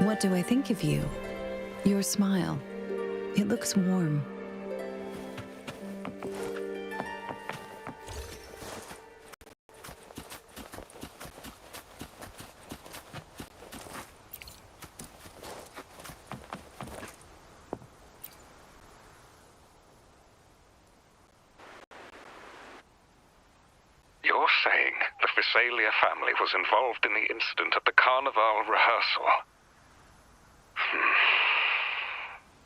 What do I think of you? Your smile. It looks warm. You're saying the Visalia family was involved in the incident at the Carnival rehearsal?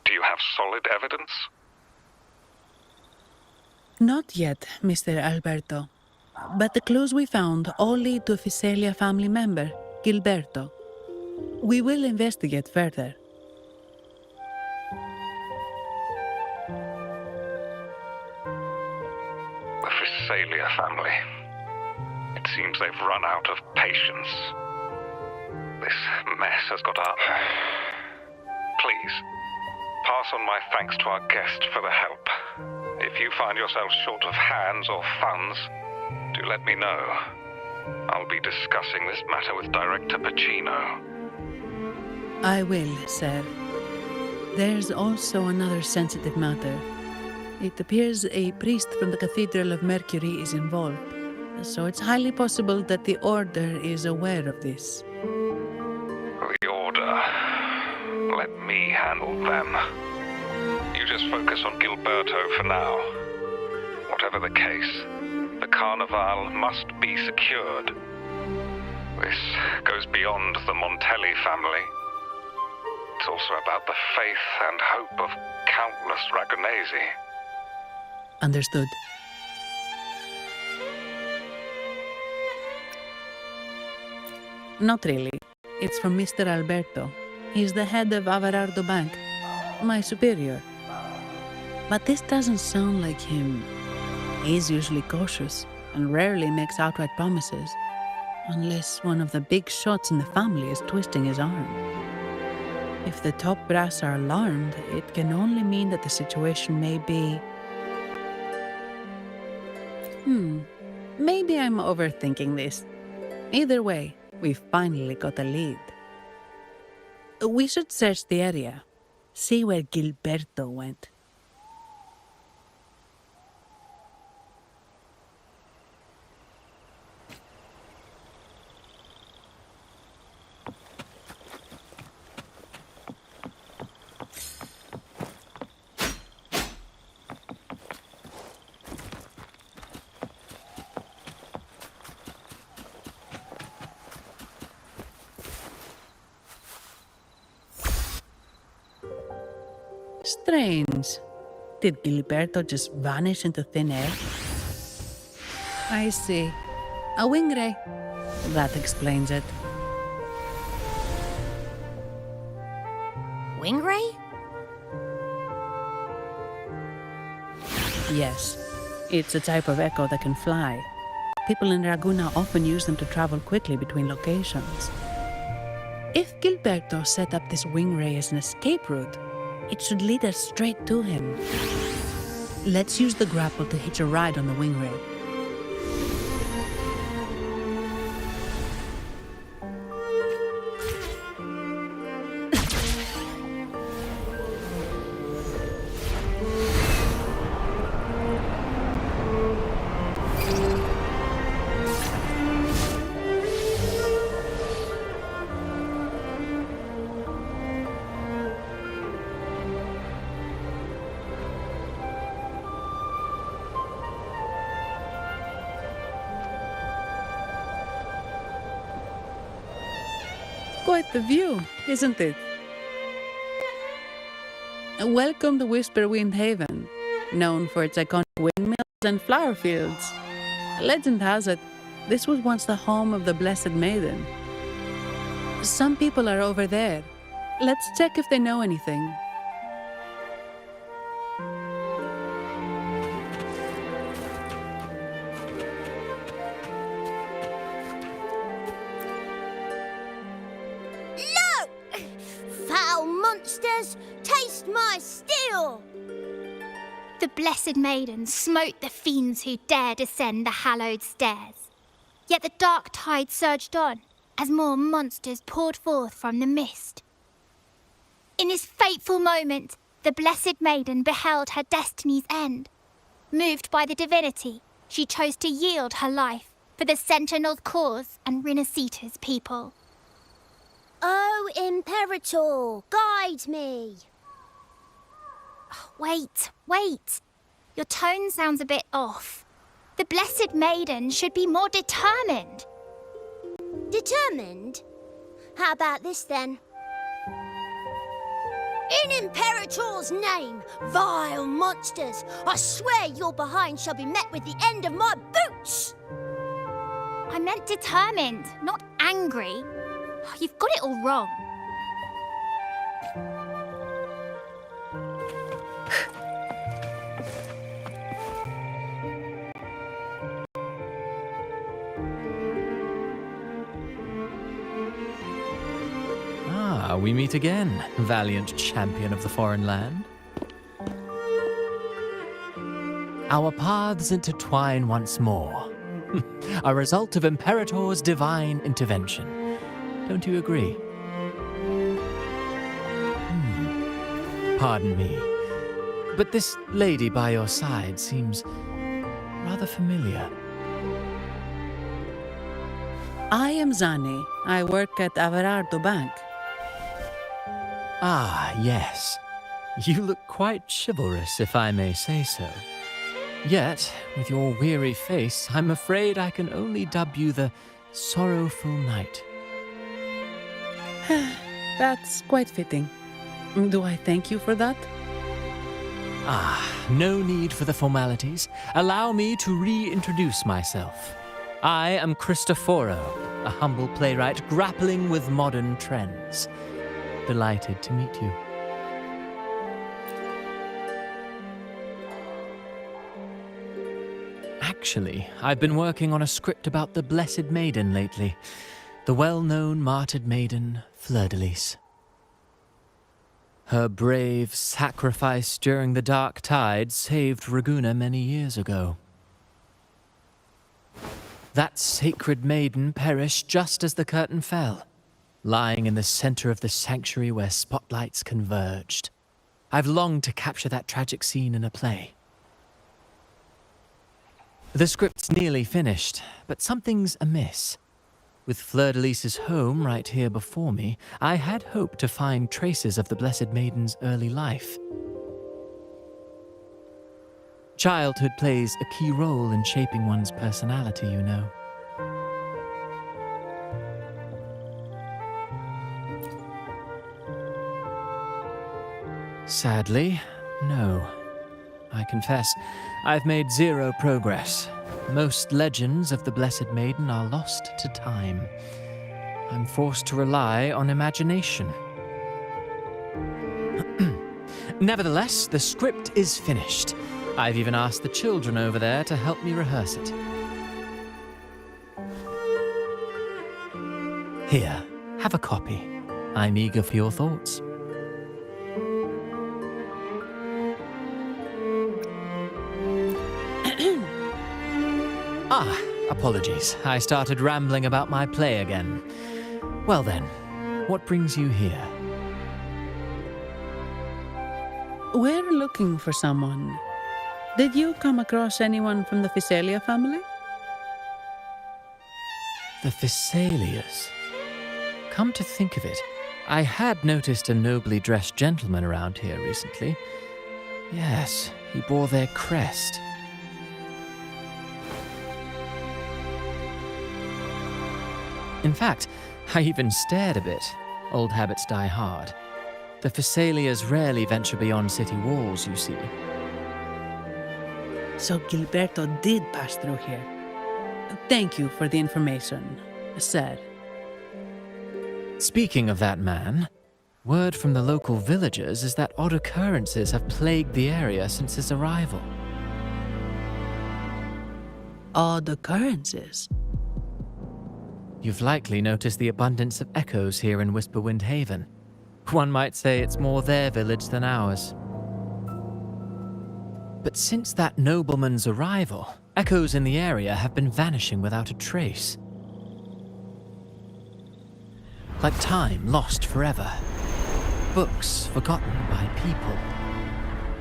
Do you have solid evidence? Not yet, Mr. Alberto. But the clues we found all lead to a Visalia family member, Gilberto. We will investigate further. The Visalia family. It seems they've run out of patience. This mess has got up. Please, pass on my thanks to our guest for the help. If you find yourself short of hands or funds, do let me know. I'll be discussing this matter with Director Pacino. I will, sir. There's also another sensitive matter. It appears a priest from the Cathedral of Mercury is involved, so it's highly possible that the Order is aware of this. The Order. Let me handle them. You just focus on Gilberto for now. Whatever the case, the Carnival must be secured. This goes beyond the Montelli family. It's also about the faith and hope of countless Ragonesi. Understood. Not really. It's from Mr. Alberto. He's the head of Averardo Bank, my superior. But this doesn't sound like him. He's usually cautious and rarely makes outright promises, unless one of the big shots in the family is twisting his arm. If the top brass are alarmed, it can only mean that the situation may be... Maybe I'm overthinking this. Either way, we've finally got a lead. We should search the area, see where Gilberto went. Strange. Did Gilberto just vanish into thin air? I see. A wing ray. That explains it. Wing ray? Yes. It's a type of echo that can fly. People in Raguna often use them to travel quickly between locations. If Gilberto set up this wing ray as an escape route, it should lead us straight to him. Let's use the grapple to hitch a ride on the wing ray. Quite the view, isn't it? Welcome to Whisperwind Haven, known for its iconic windmills and flower fields. Legend has it, this was once the home of the Blessed Maiden. Some people are over there. Let's check if they know anything. Monsters, taste my steel! The Blessed Maiden smote the fiends who dared ascend the hallowed stairs. Yet the dark tide surged on as more monsters poured forth from the mist. In this fateful moment, the Blessed Maiden beheld her destiny's end. Moved by the divinity, she chose to yield her life for the Sentinel's cause and Rinascita's people. Oh, Imperator, guide me. Wait. Your tone sounds a bit off. The Blessed Maiden should be more determined. Determined? How about this then? In Imperator's name, vile monsters, I swear your behind shall be met with the end of my boots! I meant determined, not angry. You've got it all wrong. Ah, we meet again, valiant champion of the foreign land. Our paths intertwine once more. A result of Imperator's divine intervention. Don't you agree? Pardon me, but this lady by your side seems rather familiar. I am Zani. I work at Averardo Bank. Ah, yes. You look quite chivalrous, if I may say so. Yet, with your weary face, I'm afraid I can only dub you the Sorrowful Knight. That's quite fitting. Do I thank you for that? Ah, no need for the formalities. Allow me to reintroduce myself. I am Cristoforo, a humble playwright grappling with modern trends. Delighted to meet you. Actually, I've been working on a script about the Blessed Maiden lately. The well-known martyred maiden, Fleur-de-Lis. Her brave sacrifice during the Dark Tide saved Raguna many years ago. That sacred maiden perished just as the curtain fell, lying in the center of the sanctuary where spotlights converged. I've longed to capture that tragic scene in a play. The script's nearly finished, but something's amiss. With Fleur-de-Lis's home right here before me, I had hoped to find traces of the Blessed Maiden's early life. Childhood plays a key role in shaping one's personality, you know. Sadly, no. I confess, I've made zero progress. Most legends of the Blessed Maiden are lost to time. I'm forced to rely on imagination. Nevertheless, the script is finished. I've even asked the children over there to help me rehearse it. Here, have a copy. I'm eager for your thoughts. Ah, apologies. I started rambling about my play again. Well then, what brings you here? We're looking for someone. Did you come across anyone from the Physalia family? The Physalias. Come to think of it, I had noticed a nobly dressed gentleman around here recently. Yes, he bore their crest. In fact, I even stared a bit. Old habits die hard. The Physalias rarely venture beyond city walls, you see. So Gilberto did pass through here. Thank you for the information, sir. Speaking of that man, word from the local villagers is that odd occurrences have plagued the area since his arrival. Odd occurrences? You've likely noticed the abundance of echoes here in Whisperwind Haven. One might say it's more their village than ours. But since that nobleman's arrival, echoes in the area have been vanishing without a trace. Like time lost forever. books forgotten by people,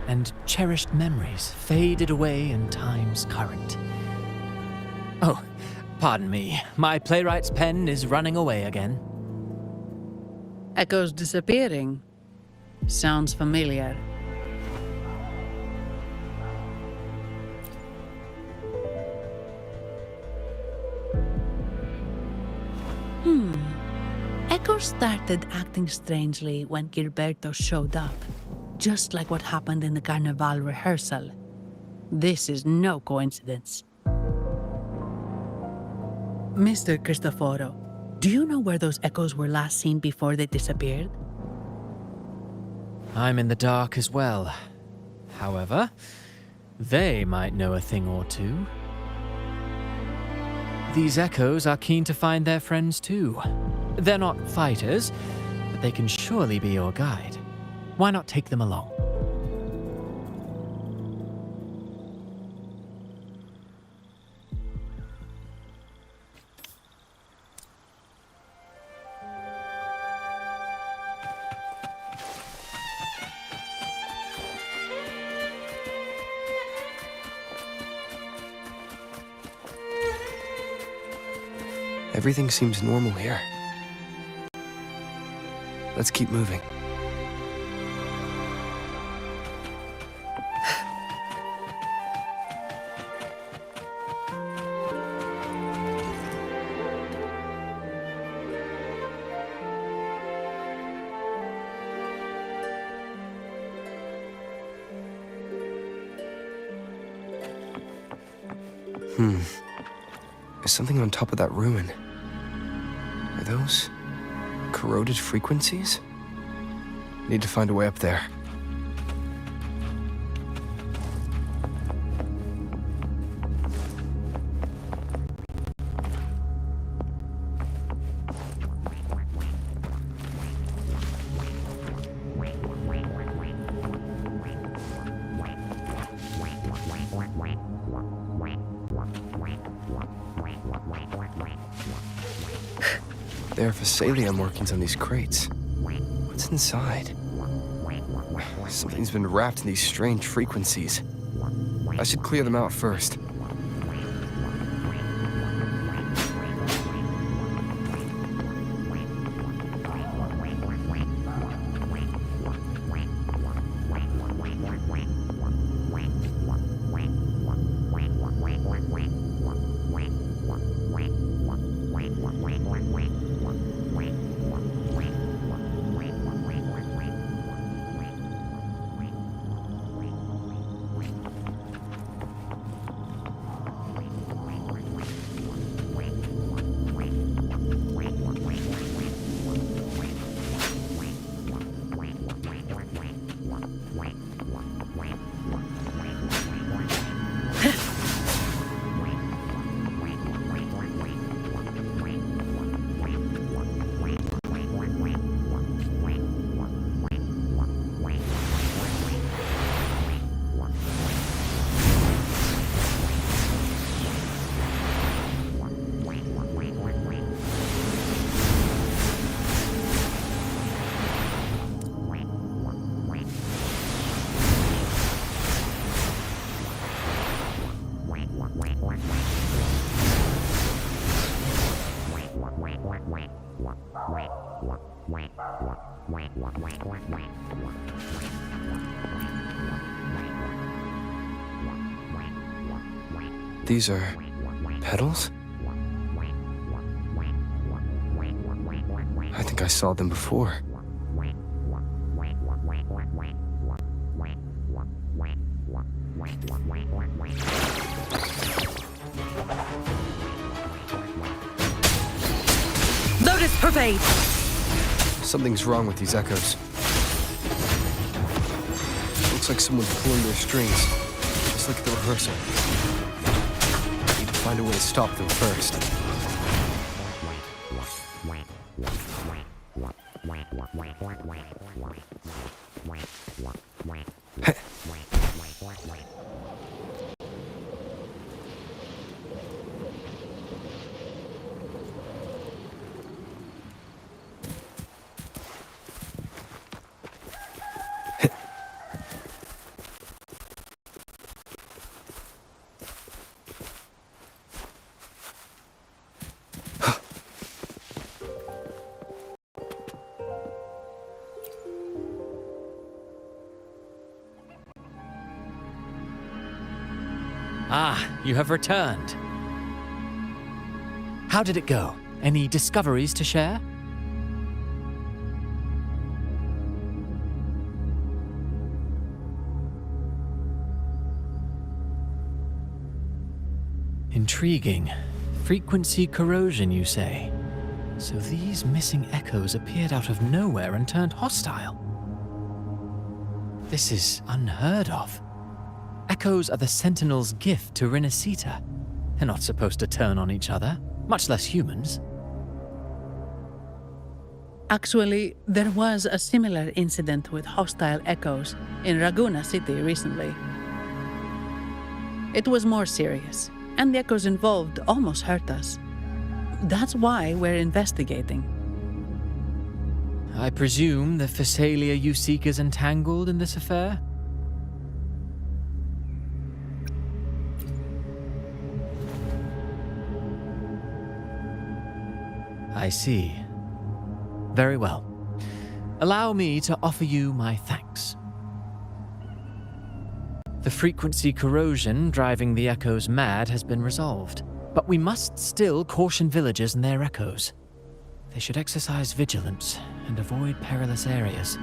and cherished memories faded away in time's current. Oh, pardon me. My playwright's pen is running away again. Echoes disappearing. Sounds familiar. Echoes started acting strangely when Gilberto showed up, just like what happened in the Carnival rehearsal. This is no coincidence. Mr. Cristoforo, do you know where those echoes were last seen before they disappeared? I'm in the dark as well. However, they might know a thing or two. These echoes are keen to find their friends too. They're not fighters, but they can surely be your guide. Why not take them along? Everything seems normal here. Let's keep moving. There's something on top of that ruin. Are those corroded frequencies? Need to find a way up there. There are Phasalia markings on these crates. What's inside? Something's been wrapped in these strange frequencies. I should clear them out first. These are petals? I think I saw them before. Lotus pervade! Something's wrong with these echoes. Looks like someone's pulling their strings, just like at the rehearsal. Need to find a way to stop them first. Ah, you have returned. How did it go? Any discoveries to share? Intriguing. Frequency corrosion, you say? So these missing echoes appeared out of nowhere and turned hostile. This is unheard of. Echoes are the Sentinel's gift to Rinascita. They're not supposed to turn on each other, much less humans. Actually, there was a similar incident with hostile echoes in Raguna City recently. It was more serious, and the echoes involved almost hurt us. That's why we're investigating. I presume the Phasalia you seek is entangled in this affair? I see. Very well. Allow me to offer you my thanks. The frequency corrosion driving the echoes mad has been resolved, but we must still caution villagers and their echoes. They should exercise vigilance and avoid perilous areas.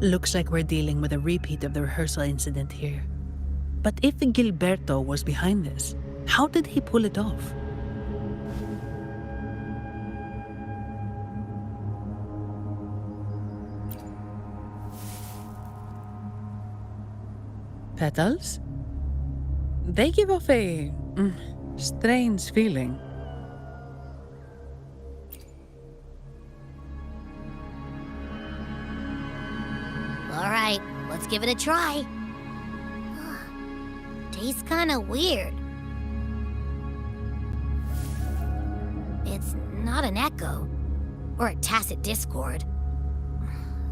Looks like we're dealing with a repeat of the rehearsal incident here. But if Gilberto was behind this, how did he pull it off? Petals? They give off a strange feeling. All right, let's give it a try. Tastes kind of weird. It's not an echo or a tacit discord.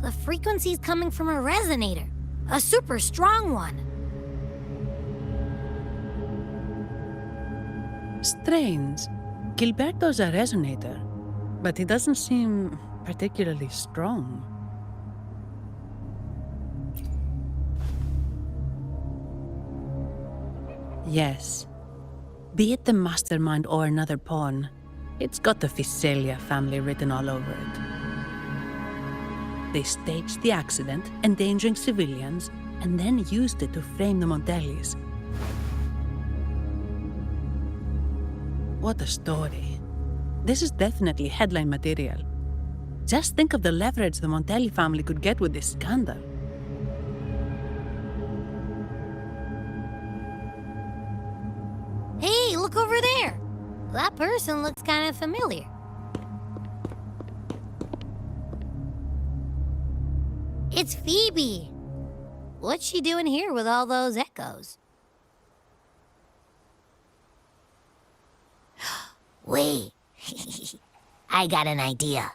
The frequency's coming from a resonator, a super strong one. Strange. Gilberto's a resonator, but he doesn't seem particularly strong. Yes. Be it the mastermind or another pawn, it's got the Phasalia family written all over it. They staged the accident, endangering civilians, and then used it to frame the Montellis. What a story. This is definitely headline material. Just think of the leverage the Montelli family could get with this scandal. Hey, look over there. That person looks kind of familiar. It's Phoebe. What's she doing here with all those echoes? Wait, I got an idea.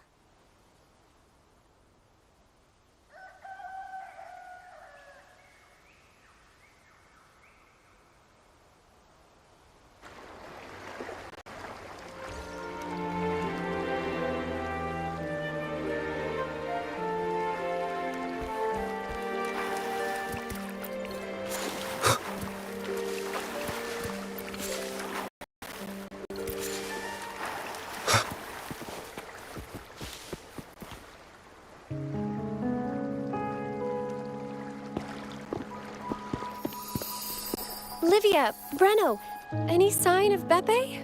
Livia, Breno, any sign of Beppe?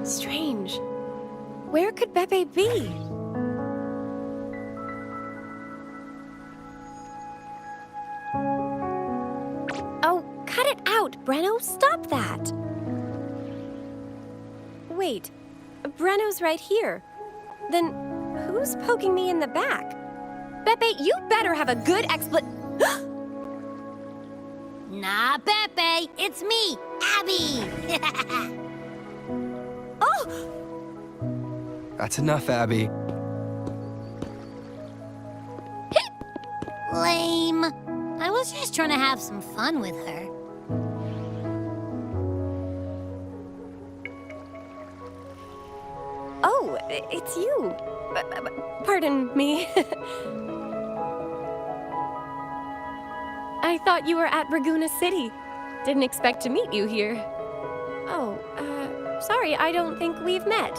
Strange. Where could Beppe be? Oh, cut it out, Breno. Stop that. Wait, Breno's right here. Then who's poking me in the back? Beppe, you better have a good Nah, Pepe, it's me, Abby. Oh! That's enough, Abby. Lame. I was just trying to have some fun with her. Oh, it's you. Pardon me. I thought you were at Raguna City. Didn't expect to meet you here. Oh, sorry, I don't think we've met.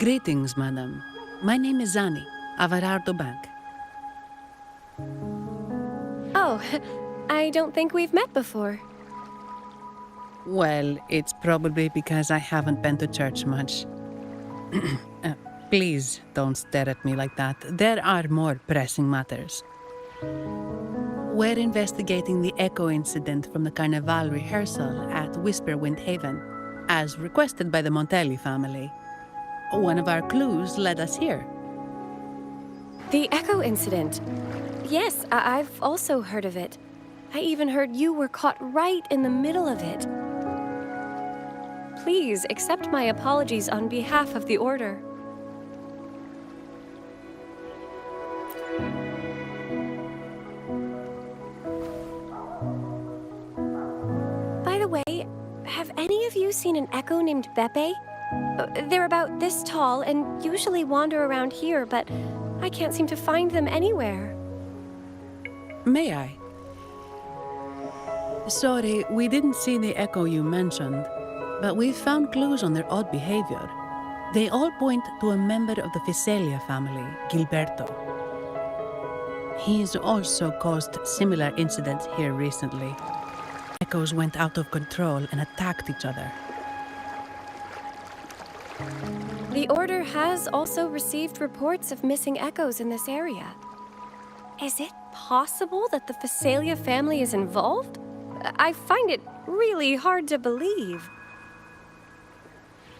Greetings, madam. My name is Zani, Avarardo Bank. Oh, I don't think we've met before. Well, it's probably because I haven't been to church much. Please don't stare at me like that. There are more pressing matters. We're investigating the echo incident from the Carnival rehearsal at Whisperwind Haven, as requested by the Montelli family. One of our clues led us here. The Echo incident. Yes, I've also heard of it. I even heard you were caught right in the middle of it. Please accept my apologies on behalf of the Order. By the way, have any of you seen an echo named Beppe? They're about this tall and usually wander around here, but I can't seem to find them anywhere. May I? Sorry, we didn't see the echo you mentioned, but we found clues on their odd behavior. They all point to a member of the Visalia family, Gilberto. He's also caused similar incidents here recently. Echoes went out of control and attacked each other. The Order has also received reports of missing echoes in this area. Is it possible that the Visalia family is involved? I find it really hard to believe.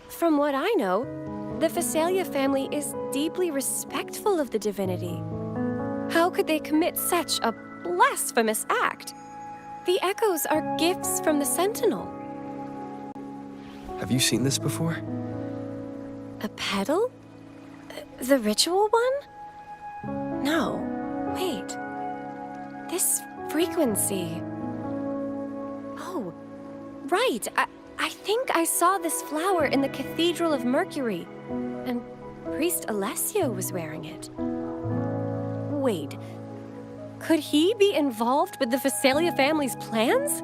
From what I know, the Visalia family is deeply respectful of the divinity. How could they commit such a blasphemous act? The echoes are gifts from the Sentinel. Have you seen this before? A pedal? The ritual one? No. Wait. This frequency. Oh, right. I think I saw this flower in the Cathedral of Mercury, and Priest Alessio was wearing it. Wait. Could he be involved with the Visalia family's plans?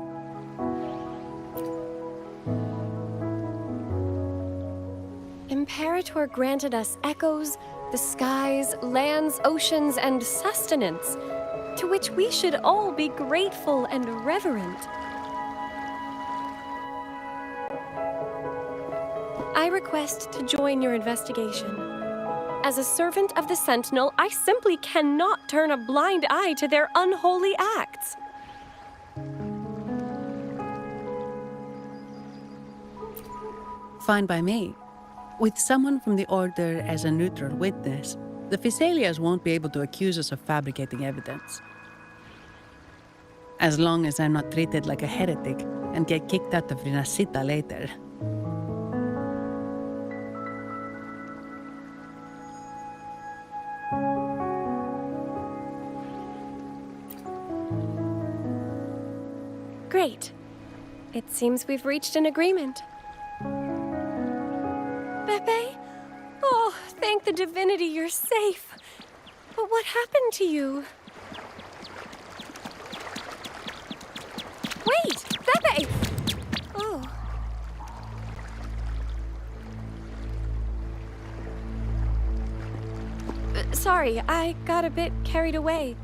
Imperator granted us echoes, the skies, lands, oceans, and sustenance, to which we should all be grateful and reverent. I request to join your investigation. As a servant of the Sentinel, I simply cannot turn a blind eye to their unholy acts. Fine by me. With someone from the Order as a neutral witness, the Visalias won't be able to accuse us of fabricating evidence. As long as I'm not treated like a heretic and get kicked out of Rinascita later. Great. It seems we've reached an agreement. Beppe? Oh, thank the divinity you're safe. But what happened to you? Wait! Beppe! Oh. Sorry, I got a bit carried away.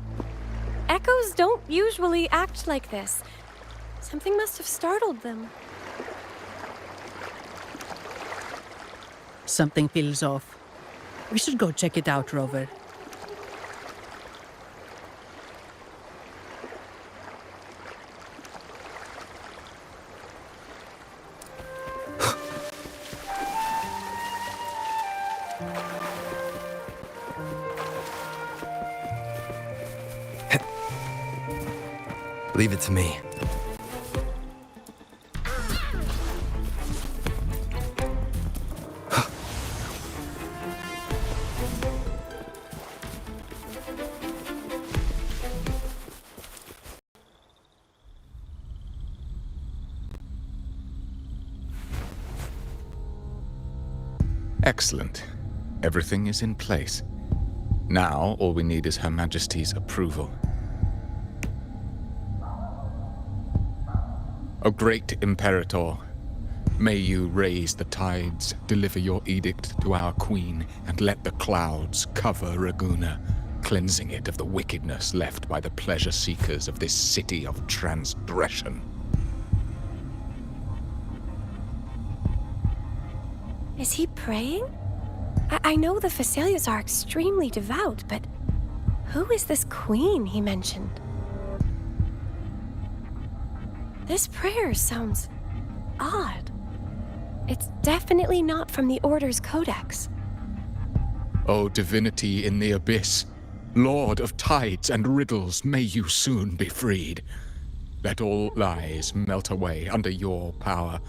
Echoes don't usually act like this. Something must have startled them. Something feels off. We should go check it out, Rover. Leave it to me. Excellent. Everything is in place. Now, all we need is Her Majesty's approval. O great Imperator, may you raise the tides, deliver your edict to our queen, and let the clouds cover Raguna, cleansing it of the wickedness left by the pleasure seekers of this city of transgression. Is he praying? I know the Phasalias are extremely devout, but who is this queen he mentioned? This prayer sounds odd. It's definitely not from the Order's codex. O divinity in the abyss, Lord of tides and riddles, may you soon be freed. Let all lies melt away under your power.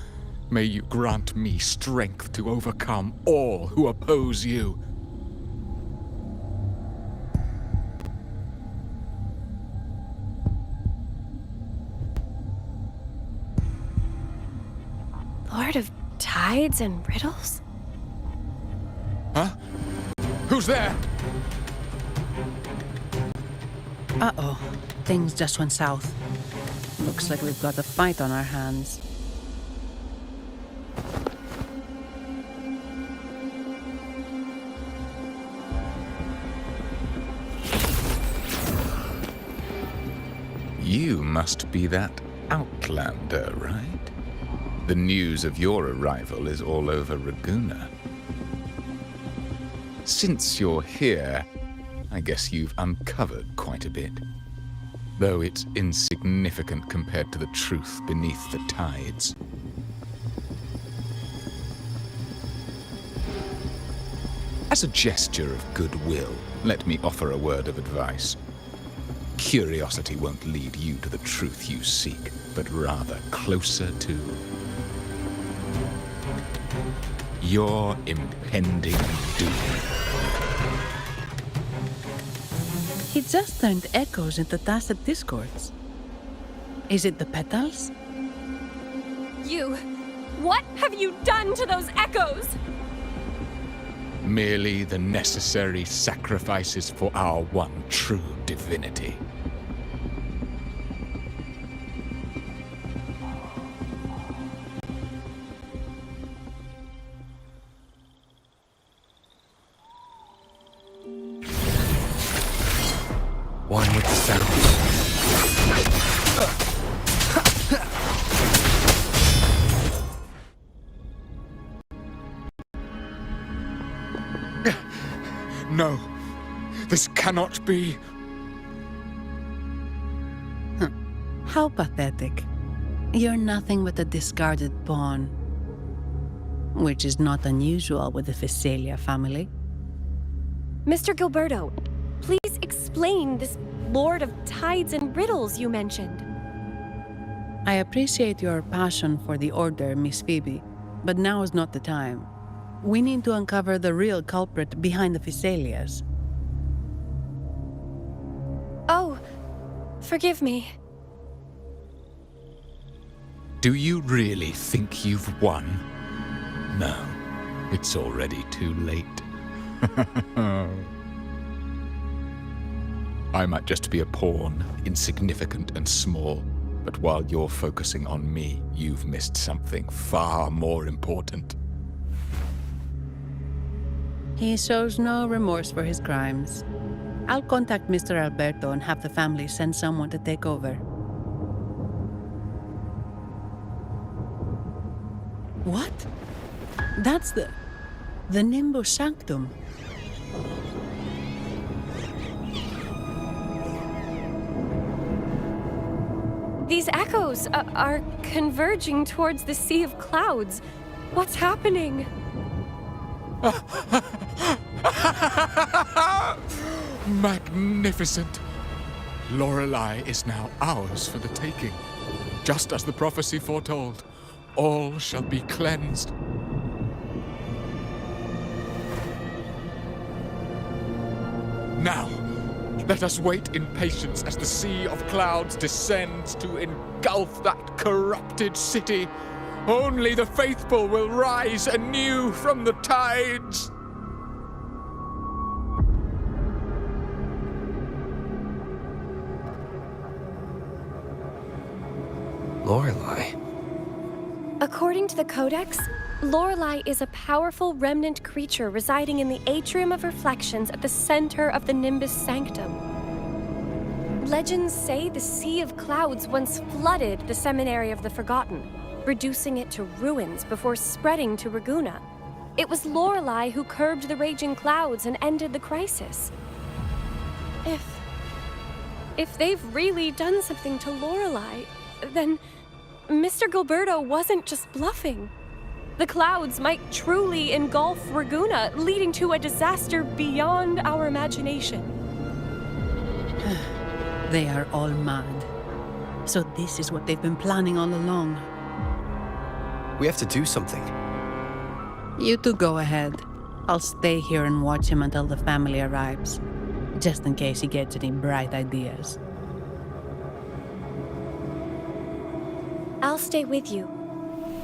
May you grant me strength to overcome all who oppose you. Lord of tides and riddles? Huh? Who's there? Uh-oh. Things just went south. Looks like we've got a fight on our hands. You must be that outlander, right? The news of your arrival is all over Raguna. Since you're here, I guess you've uncovered quite a bit. Though it's insignificant compared to the truth beneath the tides. As a gesture of goodwill, let me offer a word of advice. Curiosity won't lead you to the truth you seek, but rather closer to your impending doom. He just turned echoes into tacit discords. Is it the petals? What have you done to those echoes? Merely the necessary sacrifices for our one true divinity. One with the sounds. No, this cannot be. How pathetic. You're nothing but a discarded pawn. Which is not unusual with the Phasalia family. Mr. Gilberto, please explain this Lord of Tides and Riddles you mentioned. I appreciate your passion for the Order, Miss Phoebe, but now is not the time. We need to uncover the real culprit behind the Phasalias. Oh, forgive me. Do you really think you've won? No, it's already too late. I might just be a pawn, insignificant and small, but while you're focusing on me, you've missed something far more important. He shows no remorse for his crimes. I'll contact Mr. Alberto and have the family send someone to take over. What? That's the Nimbus Sanctum. These echoes are converging towards the Sea of Clouds. What's happening? Magnificent! Lorelei is now ours for the taking. Just as the prophecy foretold, all shall be cleansed. Now, let us wait in patience as the Sea of Clouds descends to engulf that corrupted city, Only the faithful will rise anew from the tides. Lorelei. According to the Codex, Lorelei is a powerful remnant creature residing in the atrium of reflections at the center of the Nimbus Sanctum. Legends say the Sea of Clouds once flooded the Seminary of the Forgotten, reducing it to ruins before spreading to Raguna. It was Lorelei who curbed the raging clouds and ended the crisis. If they've really done something to Lorelei, then Mr. Gilberto wasn't just bluffing. The clouds might truly engulf Raguna, leading to a disaster beyond our imagination. They are all mad. So this is what they've been planning all along. We have to do something. You two go ahead. I'll stay here and watch him until the family arrives, just in case he gets any bright ideas. I'll stay with you.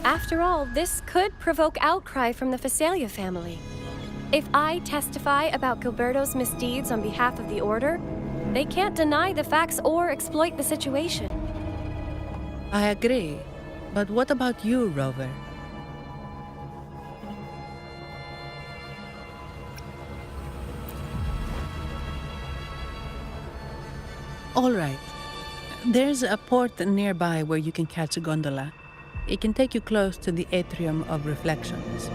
After all, this could provoke outcry from the Phasalia family. If I testify about Gilberto's misdeeds on behalf of the Order, they can't deny the facts or exploit the situation. I agree. But what about you, Rover? All right. There's a port nearby where you can catch a gondola. It can take you close to the Atrium of Reflections.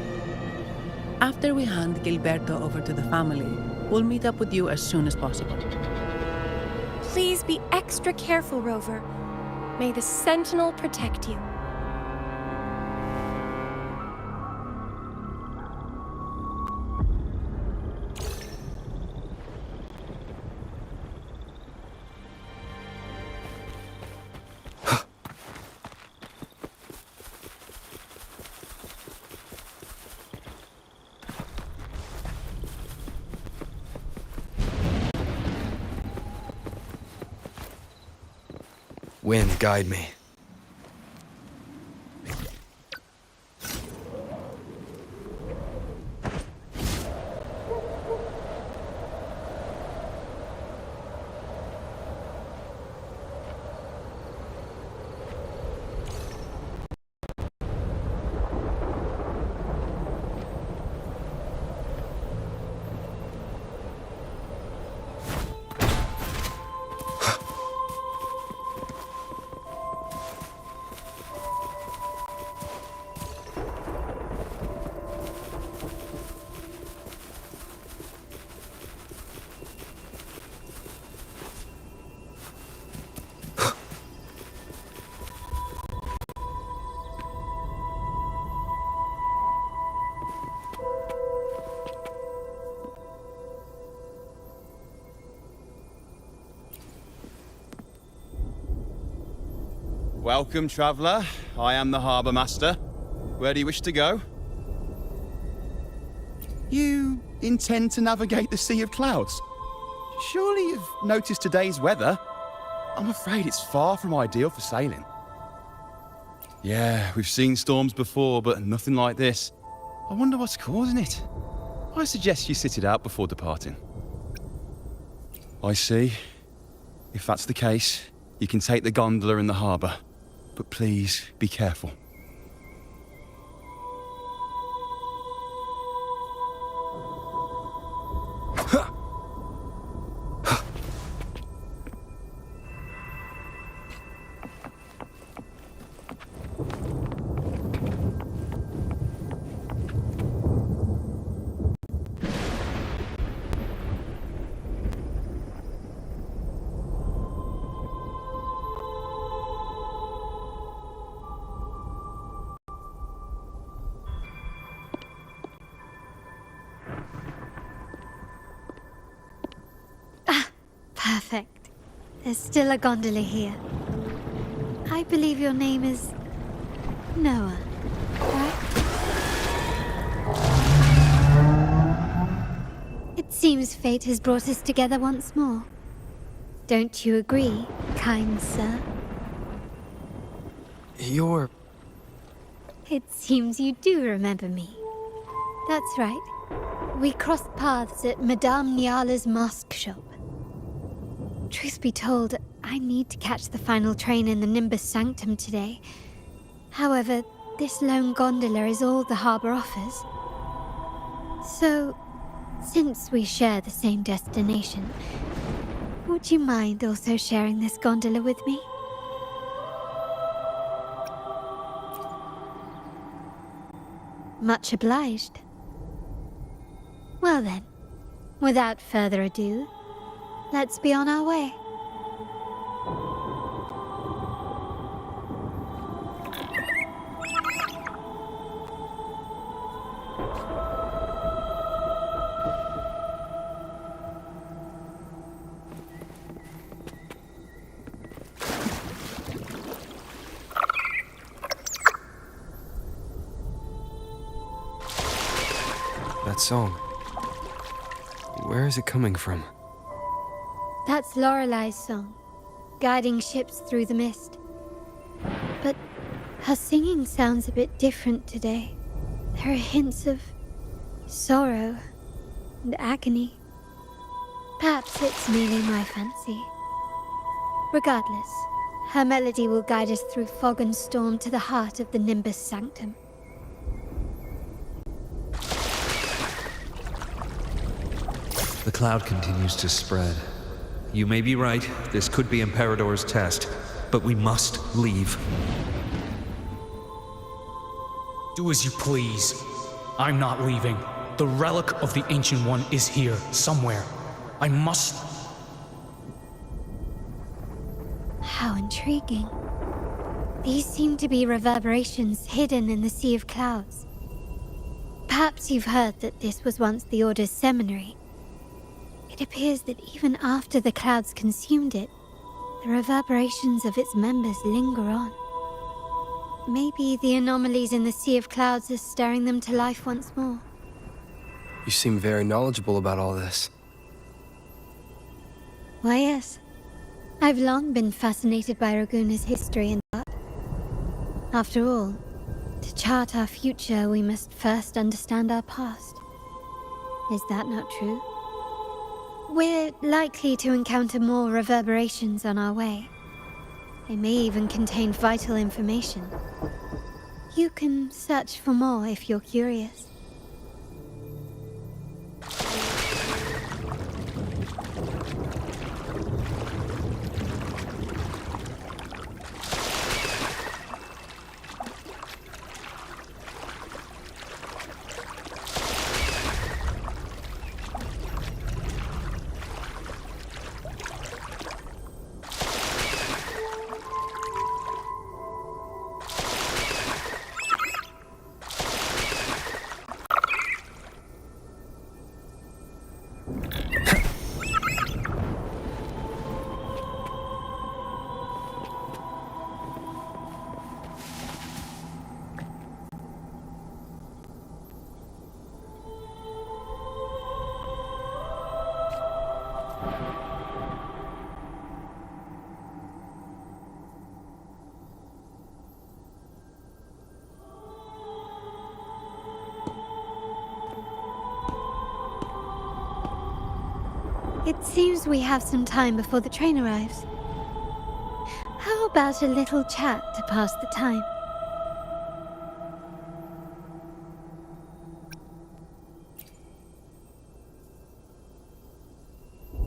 After we hand Gilberto over to the family, we'll meet up with you as soon as possible. Please be extra careful, Rover. May the Sentinel protect you. Wind, guide me. Welcome, traveller. I am the harbour master. Where do you wish to go? You intend to navigate the Sea of Clouds? Surely you've noticed today's weather? I'm afraid it's far from ideal for sailing. Yeah, we've seen storms before, but nothing like this. I wonder what's causing it. I suggest you sit it out before departing. I see. If that's the case, you can take the gondola in the harbour. But please, be careful. Perfect. There's still a gondola here. I believe your name is Noah, right? It seems fate has brought us together once more. Don't you agree, kind sir? You're It seems you do remember me. That's right. We crossed paths at Madame Niala's mask shop. Truth be told, I need to catch the final train in the Nimbus Sanctum today. However, this lone gondola is all the harbour offers. So, since we share the same destination, would you mind also sharing this gondola with me? Much obliged. Well then, without further ado, let's be on our way. That song. Where is it coming from? That's Lorelei's song, guiding ships through the mist. But her singing sounds a bit different today. There are hints of sorrow and agony. Perhaps it's merely my fancy. Regardless, her melody will guide us through fog and storm to the heart of the Nimbus Sanctum. The cloud continues to spread. You may be right, this could be Imperador's test, but we must leave. Do as you please. I'm not leaving. The relic of the Ancient One is here, somewhere. I must... How intriguing. These seem to be reverberations hidden in the sea of clouds. Perhaps you've heard that this was once the Order's seminary. It appears that even after the clouds consumed it, the reverberations of its members linger on. Maybe the anomalies in the sea of clouds are stirring them to life once more. You seem very knowledgeable about all this. Why, yes. I've long been fascinated by Raguna's history and art. After all, to chart our future, we must first understand our past. Is that not true? We're likely to encounter more reverberations on our way. They may even contain vital information. You can search for more if you're curious. It seems we have some time before the train arrives. How about a little chat to pass the time?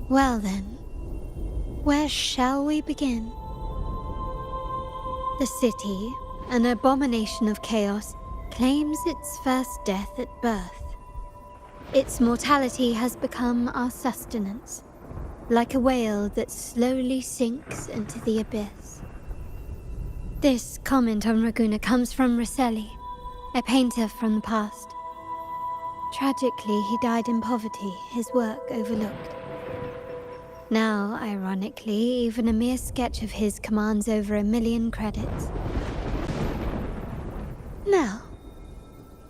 Well then, where shall we begin? The city, an abomination of chaos, claims its first death at birth. Its mortality has become our sustenance, like a whale that slowly sinks into the abyss. This comment on Raguna comes from Rosselli, a painter from the past. Tragically, he died in poverty, his work overlooked. Now, ironically, even a mere sketch of his commands over 1 million credits. Now,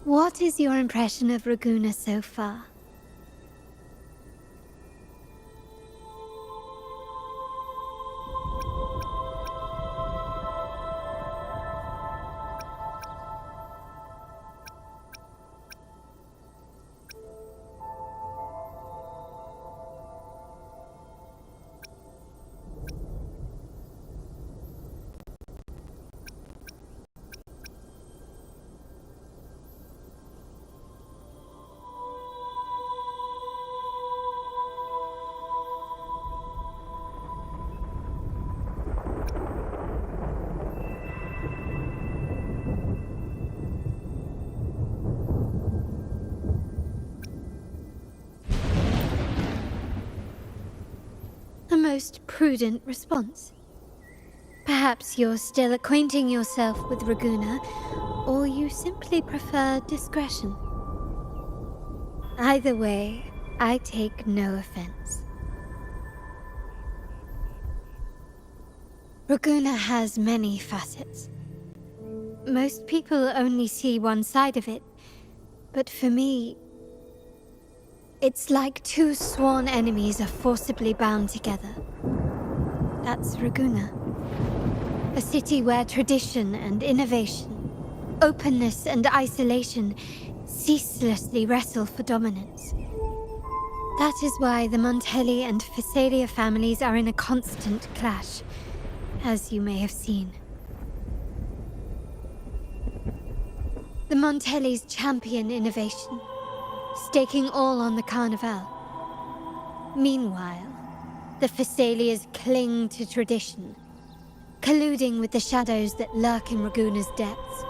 what is your impression of Raguna so far? most prudent response. Perhaps you're still acquainting yourself with Raguna, or you simply prefer discretion. Either way, I take no offense. Raguna has many facets. Most people only see one side of it, but for me, it's like two sworn enemies are forcibly bound together. That's Raguna. A city where tradition and innovation, openness and isolation ceaselessly wrestle for dominance. That is why the Montelli and Phasalia families are in a constant clash, as you may have seen. The Montellis champion innovation, staking all on the Carnival. Meanwhile, the Phasalias cling to tradition, colluding with the shadows that lurk in Raguna's depths.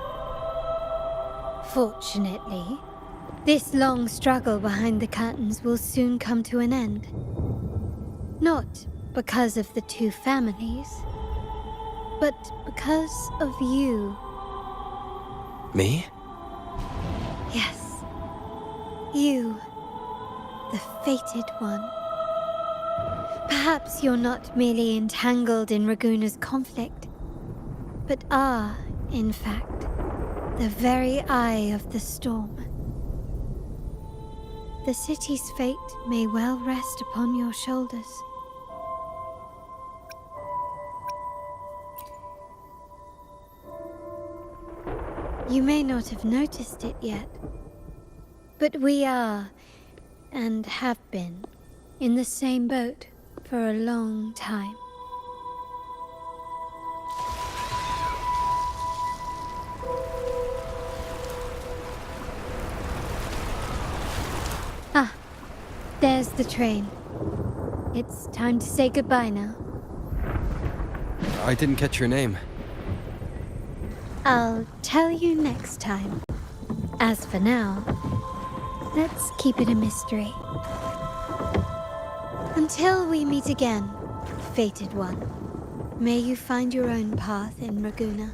Fortunately, this long struggle behind the curtains will soon come to an end. Not because of the two families, but because of you. Me? Yes. You. The fated one. Perhaps you're not merely entangled in Raguna's conflict, but are, in fact, the very eye of the storm. The city's fate may well rest upon your shoulders. You may not have noticed it yet, but we are, and have been, in the same boat for a long time. Ah, there's the train. It's time to say goodbye now. I didn't catch your name. I'll tell you next time. As for now, let's keep it a mystery. Until we meet again, fated one, may you find your own path in Raguna.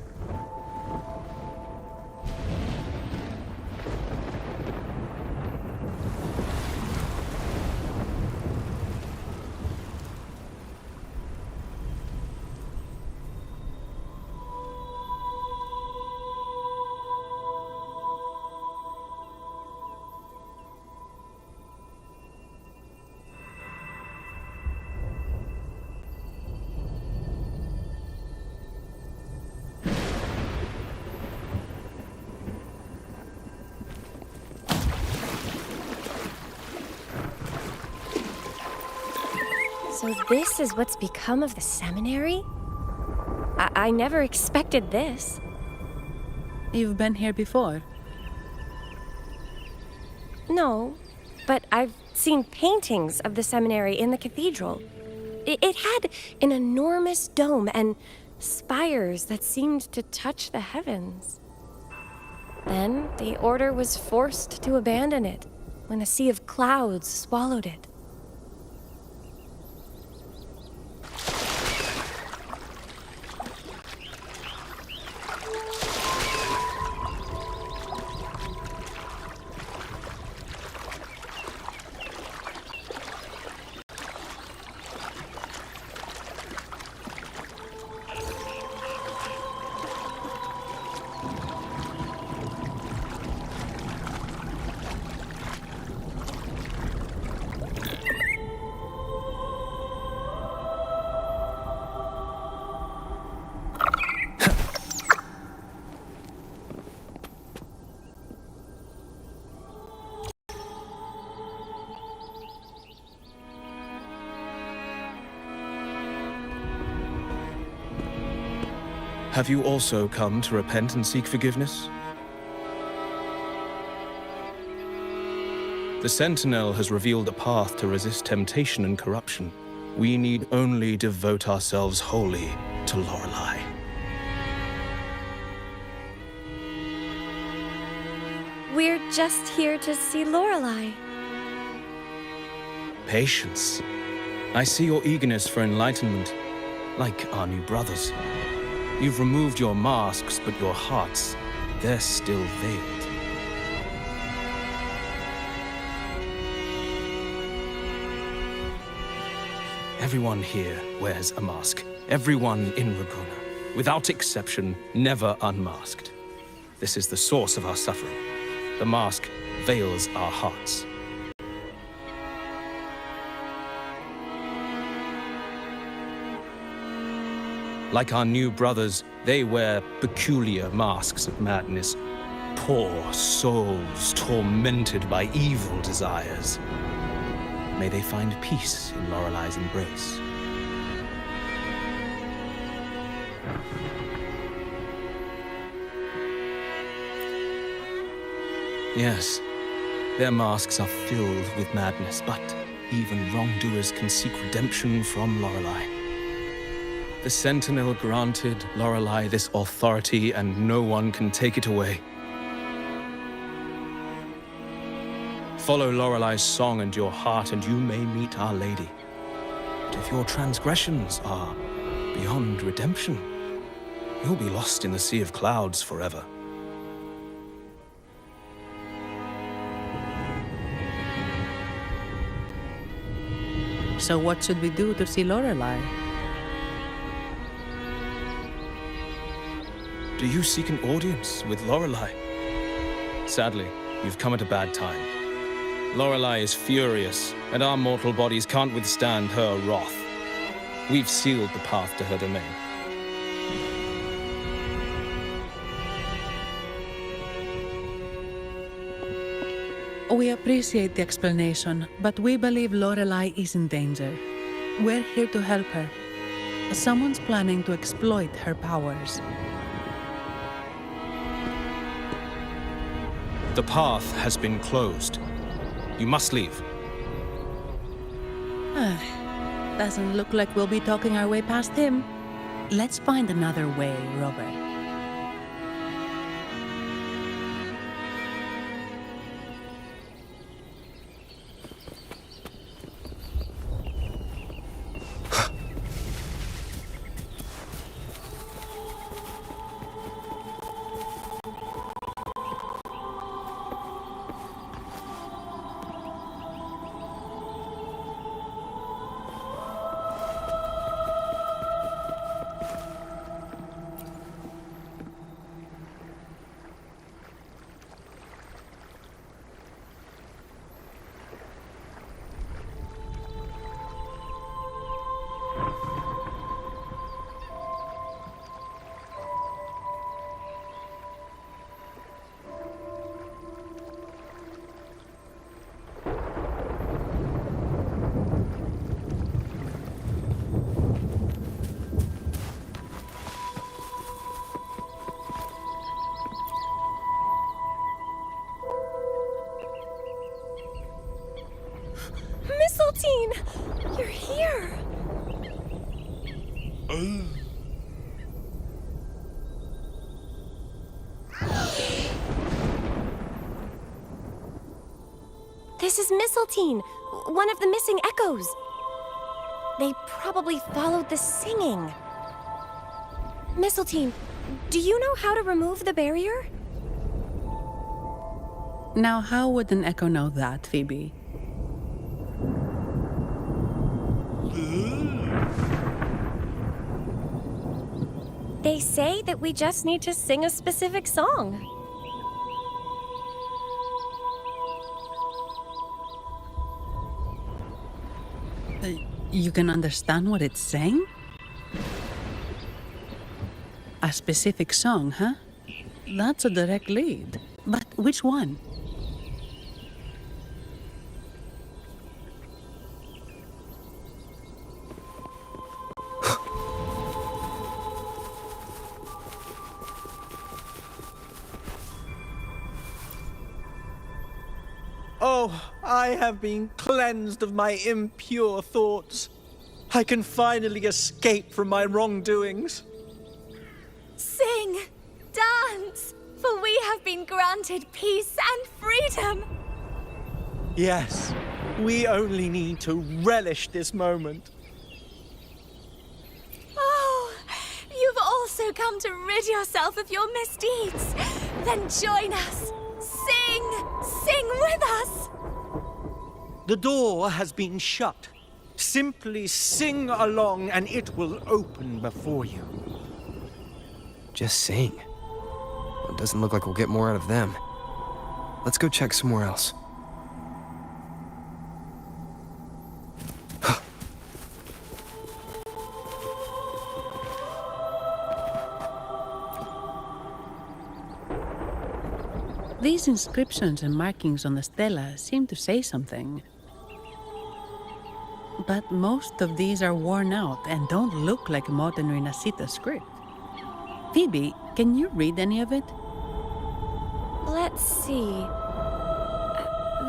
So this is what's become of the seminary? I never expected this. You've been here before? No, but I've seen paintings of the seminary in the cathedral. It had an enormous dome and spires that seemed to touch the heavens. Then the order was forced to abandon it when a sea of clouds swallowed it. Have you also come to repent and seek forgiveness? The Sentinel has revealed a path to resist temptation and corruption. We need only devote ourselves wholly to Lorelei. We're just here to see Lorelei. Patience. I see your eagerness for enlightenment, like our new brothers. You've removed your masks, but your hearts, they're still veiled. Everyone here wears a mask. Everyone in Raguna, without exception, never unmasked. This is the source of our suffering. The mask veils our hearts. Like our new brothers, they wear peculiar masks of madness. Poor souls tormented by evil desires. May they find peace in Lorelei's embrace. Yes, their masks are filled with madness, but even wrongdoers can seek redemption from Lorelei. The Sentinel granted Lorelei this authority, and no one can take it away. Follow Lorelei's song and your heart, and you may meet Our Lady. But if your transgressions are beyond redemption, you'll be lost in the sea of clouds forever. So what should we do to see Lorelei? Do you seek an audience with Lorelei? Sadly, you've come at a bad time. Lorelei is furious, and our mortal bodies can't withstand her wrath. We've sealed the path to her domain. We appreciate the explanation, but we believe Lorelei is in danger. We're here to help her. Someone's planning to exploit her powers. The path has been closed. You must leave. Doesn't look like we'll be talking our way past him. Let's find another way, Robert. You're here! This is Mistletoe, one of the missing echoes. They probably followed the singing. Mistletoe, do you know how to remove the barrier? Now, how would an echo know that, Phoebe? They say that we just need to sing a specific song. You can understand what it's saying? A specific song, huh? That's a direct lead. But which one? Oh, I have been cleansed of my impure thoughts. I can finally escape from my wrongdoings. Sing, dance, for we have been granted peace and freedom. Yes, We only need to relish this moment. Oh, you've also come to rid yourself of your misdeeds. Then join us. Sing with us. The door has been shut. Simply sing along and it will open before you. Just sing. Well, it doesn't look like we'll get more out of them. Let's go check somewhere else. These inscriptions and markings on the stela seem to say something. But most of these are worn out and don't look like modern Rinascita script. Phoebe, can you read any of it? Let's see.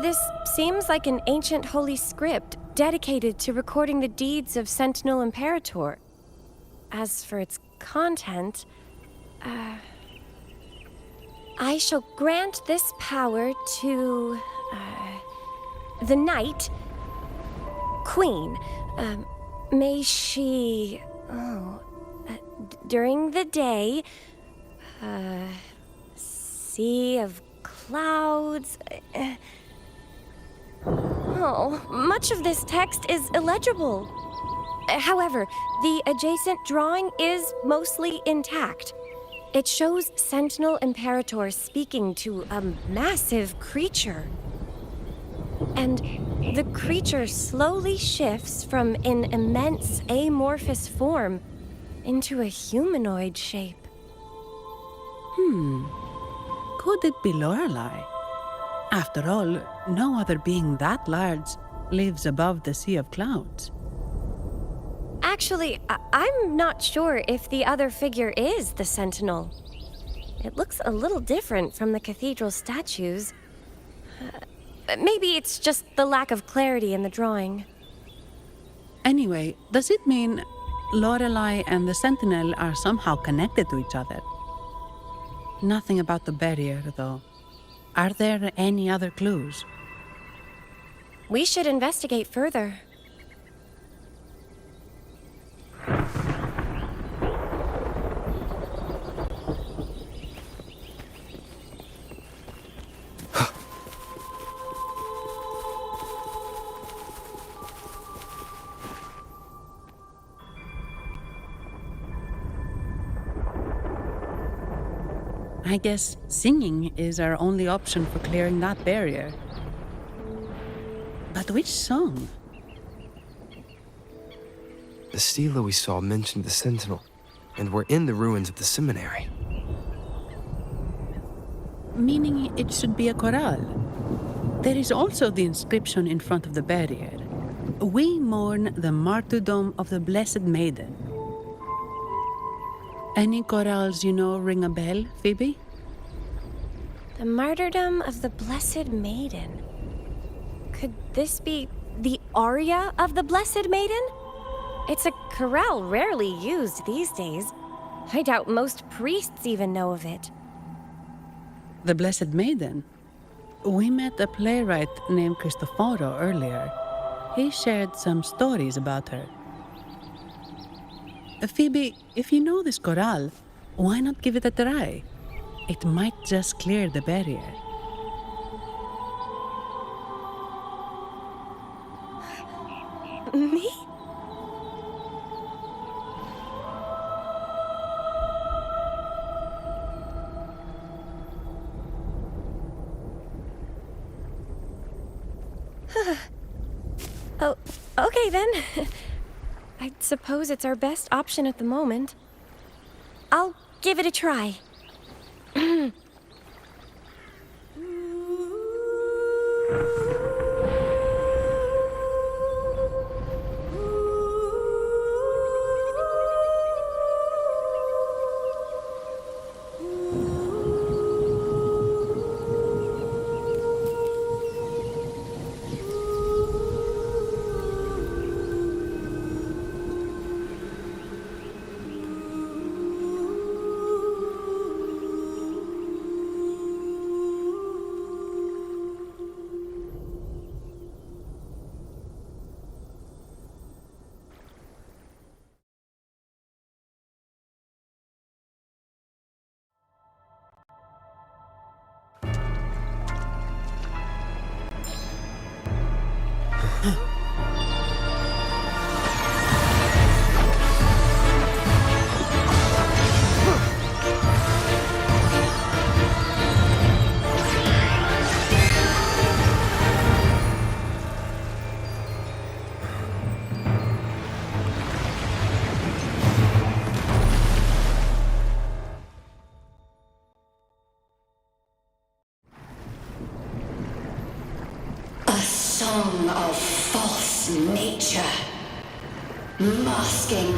This seems like an ancient holy script dedicated to recording the deeds of Sentinel Imperator. As for its content, I shall grant this power to the Knight Queen. May she, during the day, sea of clouds. Much of this text is illegible. However, the adjacent drawing is mostly intact. It shows Sentinel Imperator speaking to a massive creature. And the creature slowly shifts from an immense amorphous form into a humanoid shape. Could it be Lorelei? After all, no other being that large lives above the sea of clouds. Actually, I'm not sure if the other figure is the Sentinel. It looks a little different from the cathedral statues. Maybe it's just the lack of clarity in the drawing. Anyway, does it mean Lorelei and the Sentinel are somehow connected to each other? Nothing about the barrier, though. Are there any other clues? We should investigate further. I guess singing is our only option for clearing that barrier. But which song? The stela we saw mentioned the Sentinel, and we're in the ruins of the seminary. Meaning it should be a chorale. There is also the inscription in front of the barrier. We mourn the martyrdom of the Blessed Maiden. Any chorales you know ring a bell, Phoebe? The martyrdom of the Blessed Maiden. Could this be the aria of the Blessed Maiden? It's a chorale rarely used these days. I doubt most priests even know of it. The Blessed Maiden? We met a playwright named Cristoforo earlier. He shared some stories about her. Phoebe, if you know this chorale, why not give it a try? It might just clear the barrier. Me? Oh, okay then. I suppose it's our best option at the moment. I'll give it a try. song of false nature. Masking.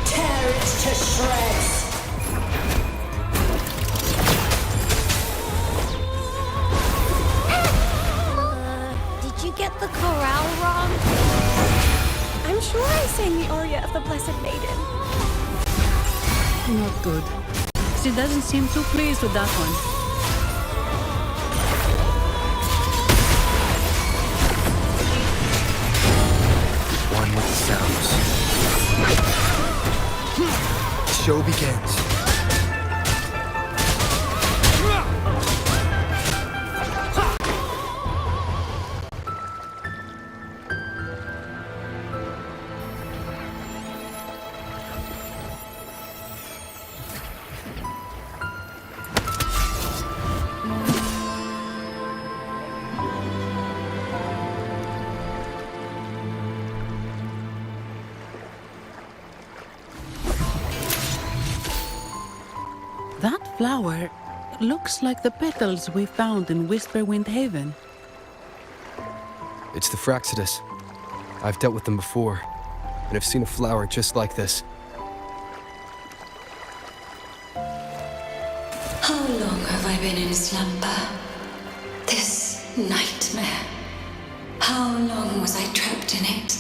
Tear it to shreds. Did you get the chorale wrong? I'm sure I sang the aria of the Blessed Maiden. Not good. She doesn't seem too pleased with that one. One with the sounds. The show begins. That flower looks like the petals we found in Whisperwind Haven. It's the Fraxidus. I've dealt with them before, and have seen a flower just like this. How long have I been in slumber? This nightmare. How long was I trapped in it?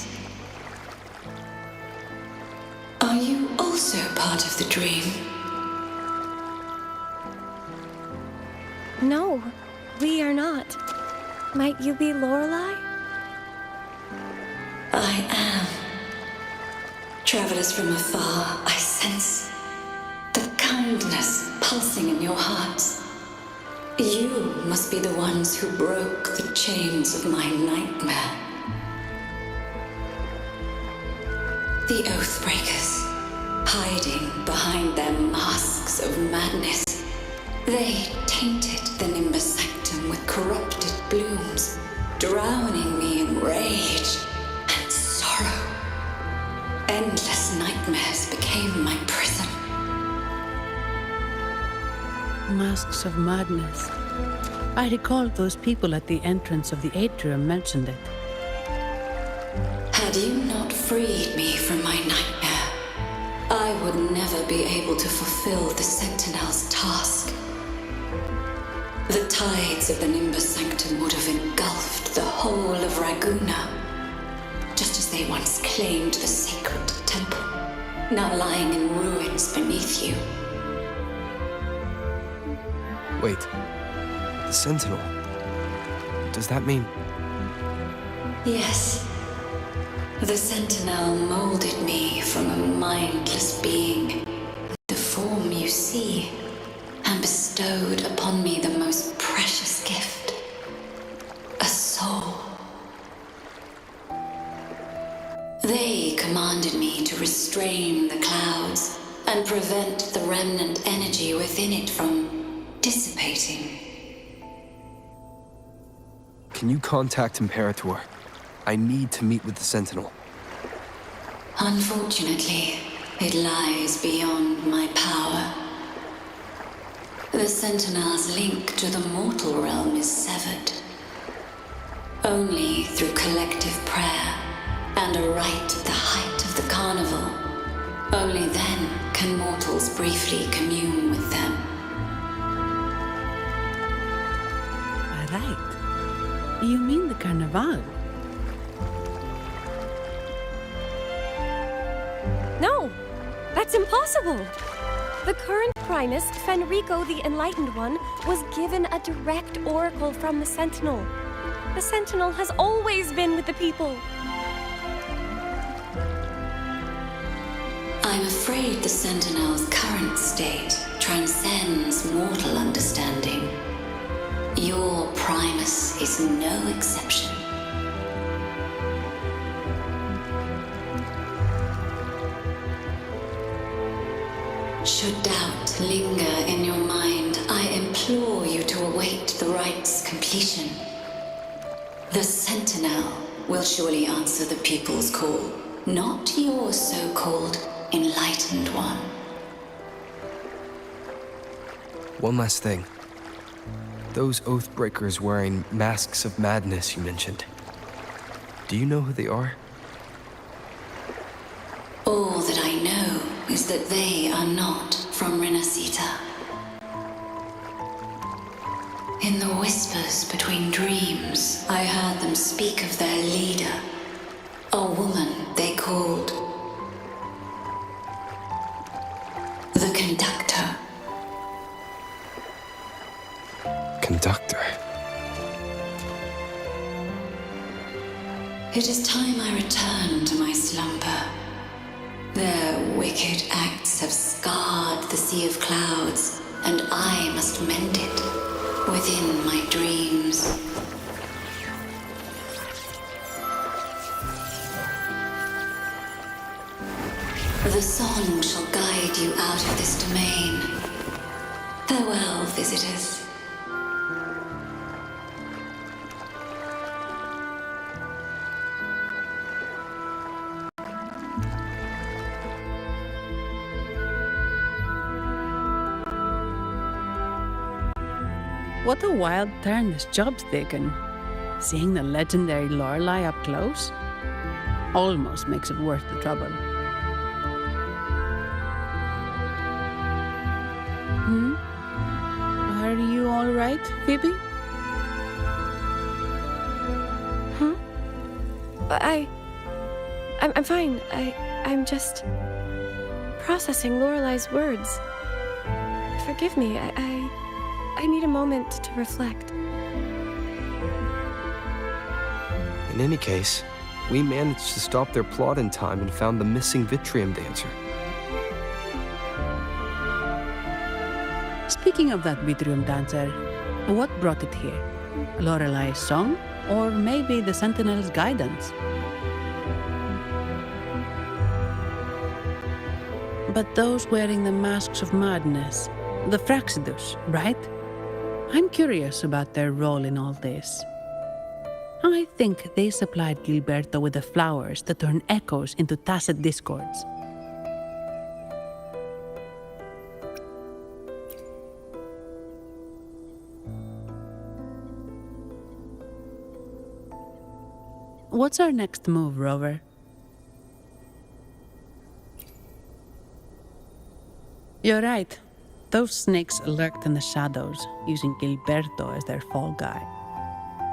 Are you also part of the dream? No, we are not. Might you be Lorelei? I am. Travelers from afar, I sense the kindness pulsing in your hearts. You must be the ones who broke the chains of my nightmare. The Oathbreakers, hiding behind their masks of madness. They tainted the Nimbus Sanctum with corrupted blooms, drowning me in rage and sorrow. Endless nightmares became my prison. Masks of madness. I recall those people at the entrance of the atrium mentioned it. Had you not freed me from my nightmare, I would never be able to fulfill the Sentinel's task. The tides of the Nimbus Sanctum would have engulfed the whole of Raguna, just as they once claimed the sacred temple, now lying in ruins beneath you. Wait, the Sentinel. Does that mean... Yes. The Sentinel molded me from a mindless being, the form you see, and bestowed upon me the most precious gift, a soul. They commanded me to restrain the clouds and prevent the remnant energy within it from dissipating. Can you contact Imperator? I need to meet with the Sentinel. Unfortunately, it lies beyond my power. The Sentinel's link to the mortal realm is severed. Only through collective prayer and a rite at the height of the carnival, only then can mortals briefly commune with them. A rite? You mean the Carnival? No, that's impossible. The current Primus, Fenrico the Enlightened One, was given a direct oracle from the Sentinel. The Sentinel has always been with the people. I'm afraid the Sentinel's current state transcends mortal understanding. Your Primus is no exception. Should doubt linger in your mind, I implore you to await the rite's completion. The Sentinel will surely answer the people's call, not your so-called enlightened one. One last thing. Those Oathbreakers wearing masks of madness you mentioned. Do you know who they are? All that I know is that they are not from Rinascita. In the whispers between dreams, I heard them speak of their leader, a woman they called the Conductor. Conductor? It is time I return to my slumber. Their wicked acts have scarred the sea of clouds, and I must mend it within my dreams. The song shall guide you out of this domain. Farewell, visitors. What a wild turn this job's taken. Seeing the legendary Lorelei up close almost makes it worth the trouble. Are you all right, Phoebe? I'm fine. I'm just processing Lorelei's words. Forgive me. I need a moment to reflect. In any case, we managed to stop their plot in time and found the missing Vitrium dancer. Speaking of that Vitrium dancer, what brought it here? Lorelei's song? Or maybe the Sentinel's guidance? But those wearing the masks of madness, the Fraxidus, right? I'm curious about their role in all this. I think they supplied Gilberto with the flowers that turn echoes into tacit discords. What's our next move, Rover? You're right. Those snakes lurked in the shadows, using Gilberto as their fall guy.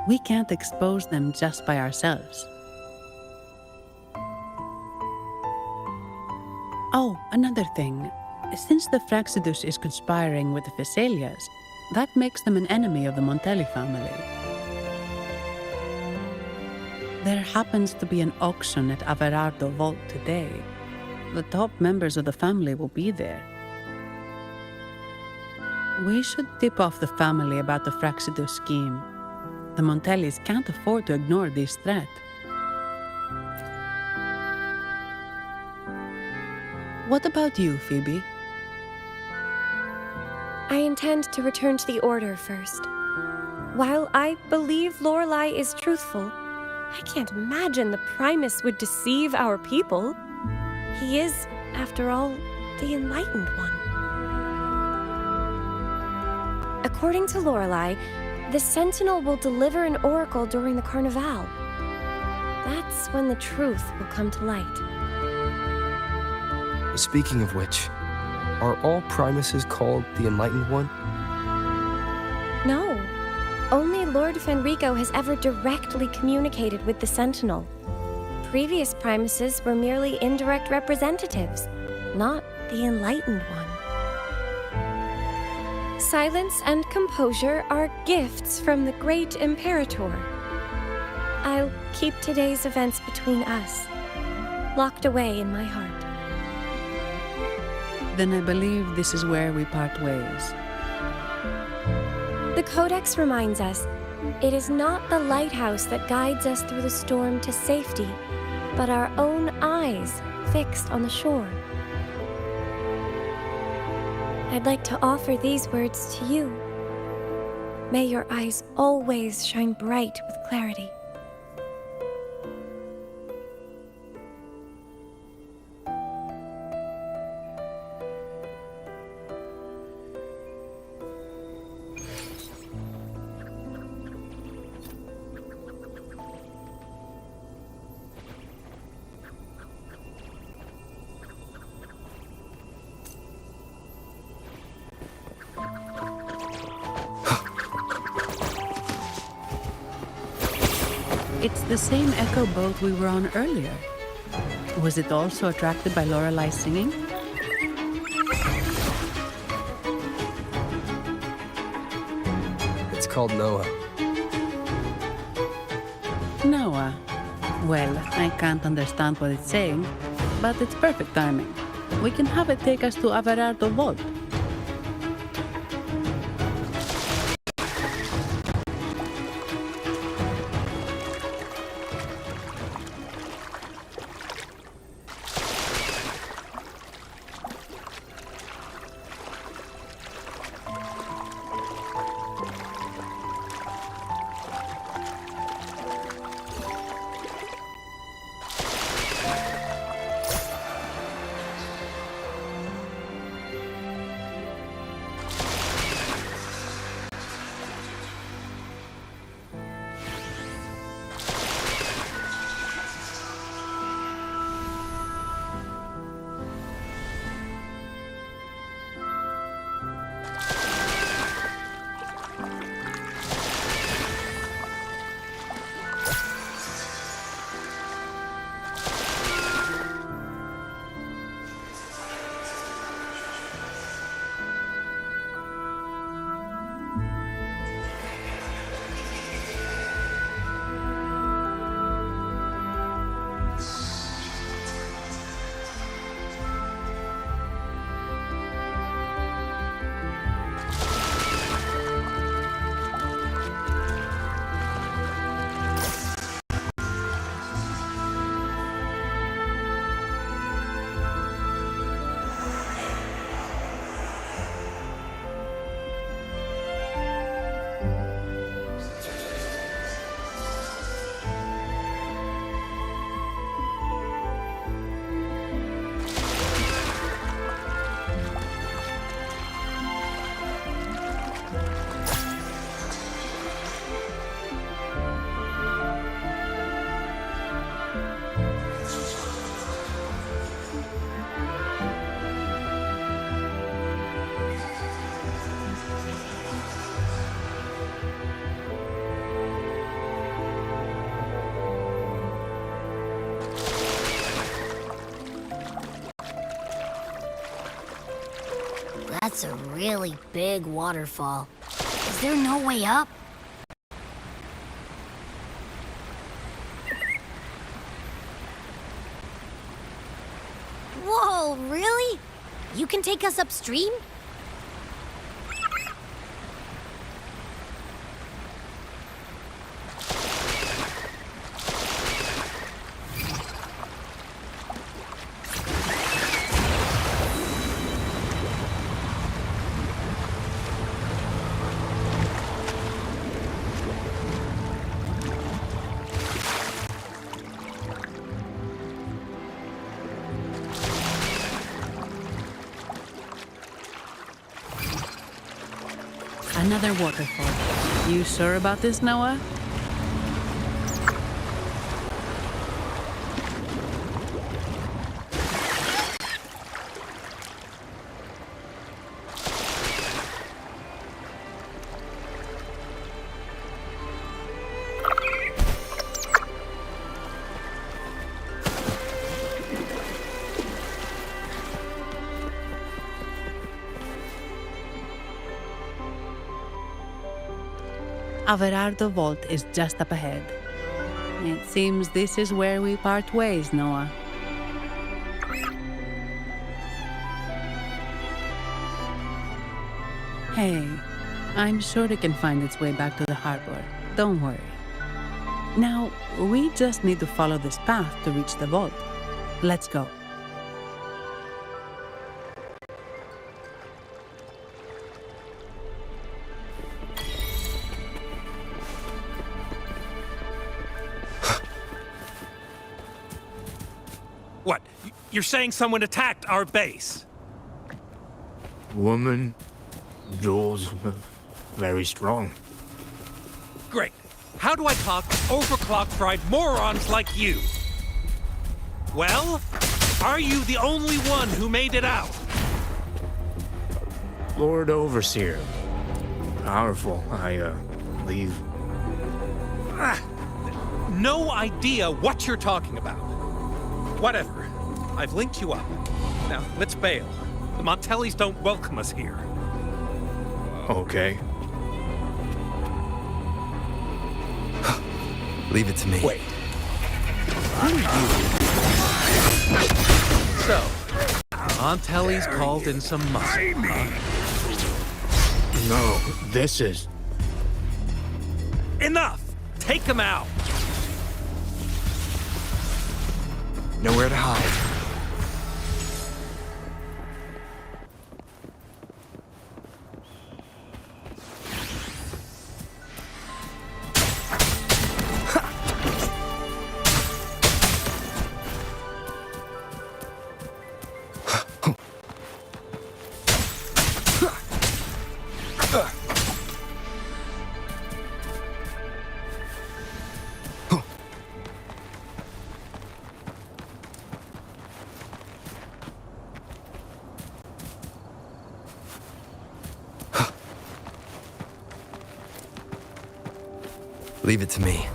We can't expose them just by ourselves. Oh, another thing. Since the Fraxidus is conspiring with the Phassalias, that makes them an enemy of the Montelli family. There happens to be an auction at Averardo Vault today. The top members of the family will be there. We should tip off the family about the Fraxidus scheme. The Montellis can't afford to ignore this threat. What about you, Phoebe? I intend to return to the Order first. While I believe Lorelei is truthful, I can't imagine the Primus would deceive our people. He is, after all, the Enlightened One. According to Lorelei, the Sentinel will deliver an oracle during the Carnival. That's when the truth will come to light. Speaking of which, are all Primuses called the Enlightened One? No. Only Lord Fenrico has ever directly communicated with the Sentinel. Previous Primuses were merely indirect representatives, not the Enlightened One. Silence and composure are gifts from the great Imperator. I'll keep today's events between us, locked away in my heart. Then I believe this is where we part ways. The Codex reminds us, it is not the lighthouse that guides us through the storm to safety, but our own eyes fixed on the shore. I'd like to offer these words to you. May your eyes always shine bright with clarity. It's the same echo boat we were on earlier. Was it also attracted by Lorelei singing? It's called Noah. Noah. Well, I can't understand what it's saying, but it's perfect timing. We can have it take us to Averardo Vault. That's a really big waterfall. Is there no way up? Whoa, really? You can take us upstream? Another waterfall. You sure about this, Noah? Averardo Vault is just up ahead. It seems this is where we part ways, Noah. Hey, I'm sure it can find its way back to the harbor. Don't worry. Now, we just need to follow this path to reach the vault. Let's go. What? You're saying someone attacked our base? Woman, jaws, very strong. Great. How do I talk to overclock-fried morons like you? Well, are you the only one who made it out? Lord Overseer. Powerful, I believe. no idea what you're talking about. Whatever. I've linked you up. Now, let's bail. The Montellis don't welcome us here. Okay. Leave it to me. Wait. Who are you? So, Montelli's called in some muscle, huh? No, this is... Enough! Take him out! Nowhere to hide. Leave it to me.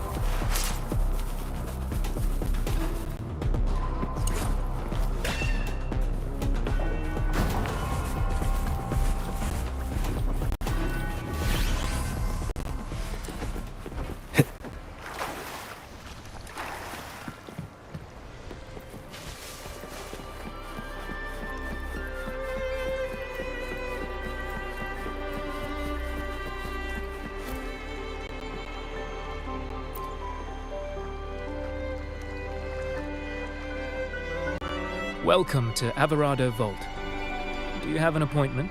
Welcome to Alvarado Vault. Do you have an appointment?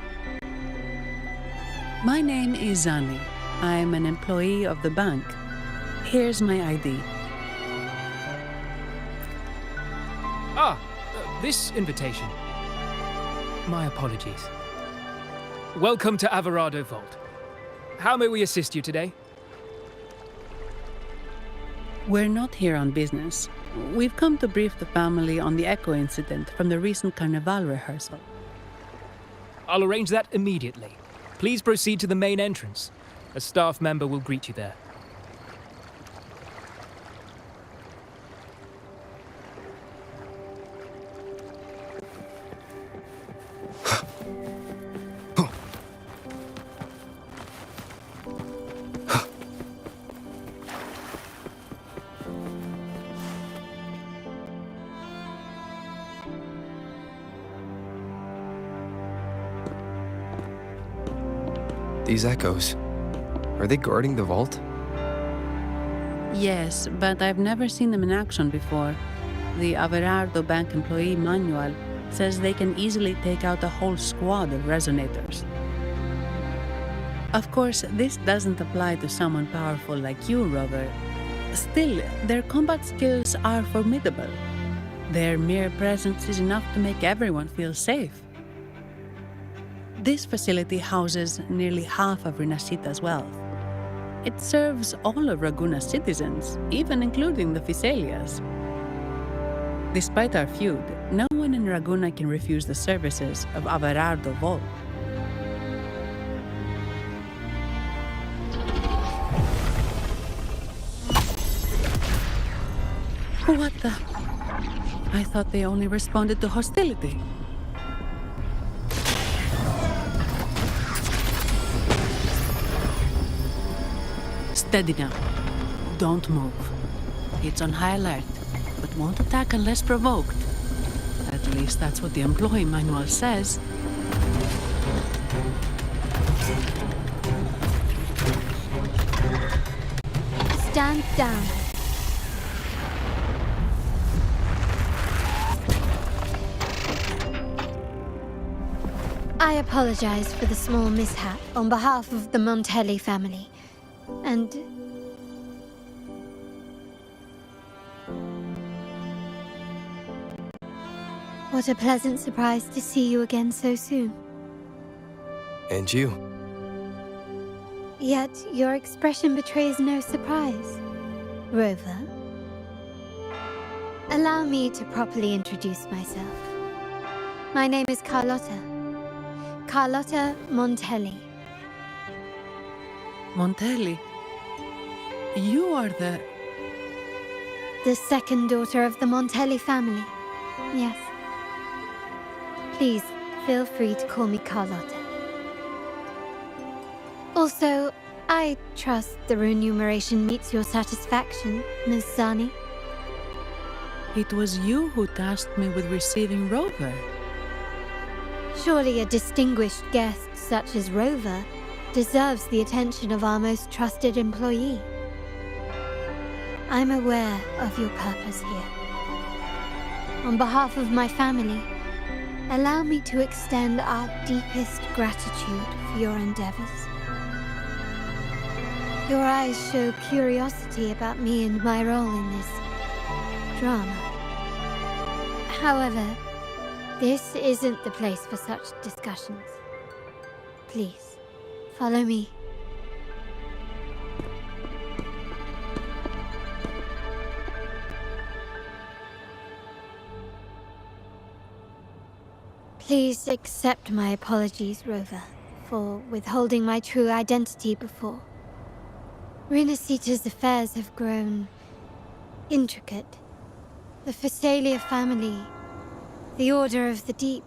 My name is Zani. I'm an employee of the bank. Here's my ID. This invitation. My apologies. Welcome to Alvarado Vault. How may we assist you today? We're not here on business. We've come to brief the family on the echo incident from the recent Carnival rehearsal. I'll arrange that immediately. Please proceed to the main entrance. A staff member will greet you there. These echoes, are they guarding the vault? Yes, but I've never seen them in action before. The Averardo Bank employee manual says they can easily take out a whole squad of resonators. Of course, this doesn't apply to someone powerful like you, Rover. Still, their combat skills are formidable. Their mere presence is enough to make everyone feel safe. This facility houses nearly half of Rinascita's wealth. It serves all of Raguna's citizens, even including the Physaelias. Despite our feud, no one in Raguna can refuse the services of Averardo Vault. What the? I thought they only responded to hostility. Steady now. Don't move. It's on high alert, but won't attack unless provoked. At least that's what the employee manual says. Stand down. I apologize for the small mishap on behalf of the Montelli family. And... what a pleasant surprise to see you again so soon. And you. Yet your expression betrays no surprise. Rover, allow me to properly introduce myself. My name is Carlotta. Carlotta Montelli. Montelli? You are the... The second daughter of the Montelli family. Yes. Please, feel free to call me Carlotta. Also, I trust the remuneration meets your satisfaction, Ms. Zani. It was you who tasked me with receiving Rover. Surely a distinguished guest such as Rover deserves the attention of our most trusted employee. I'm aware of your purpose here. On behalf of my family, allow me to extend our deepest gratitude for your endeavors. Your eyes show curiosity about me and my role in this drama. However, this isn't the place for such discussions. Please, follow me. Please accept my apologies, Rover, for withholding my true identity before. Rinascita's affairs have grown intricate. The Phasalia family, the Order of the Deep.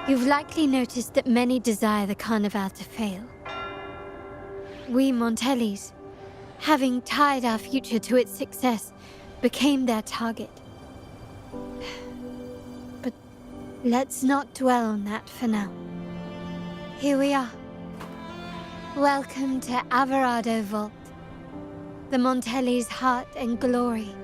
You've likely noticed that many desire the Carnival to fail. We Montellis, having tied our future to its success, became their target. But let's not dwell on that for now. Here we are. Welcome to Averardo Vault, the Montelli's heart and glory.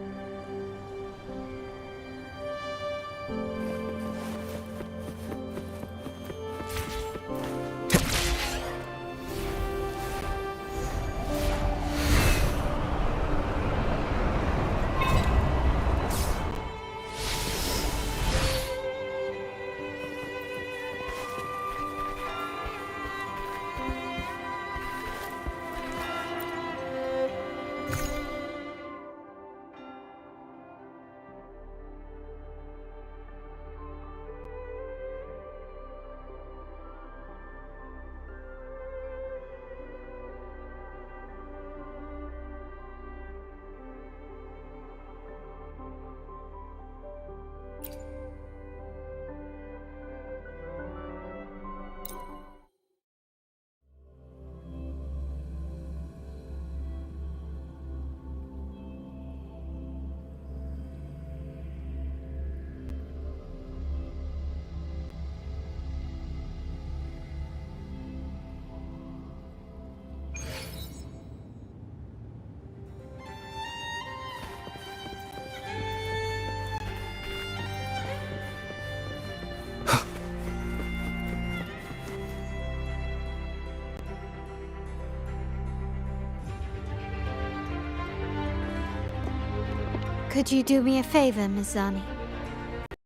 Could you do me a favor, Ms. Zani?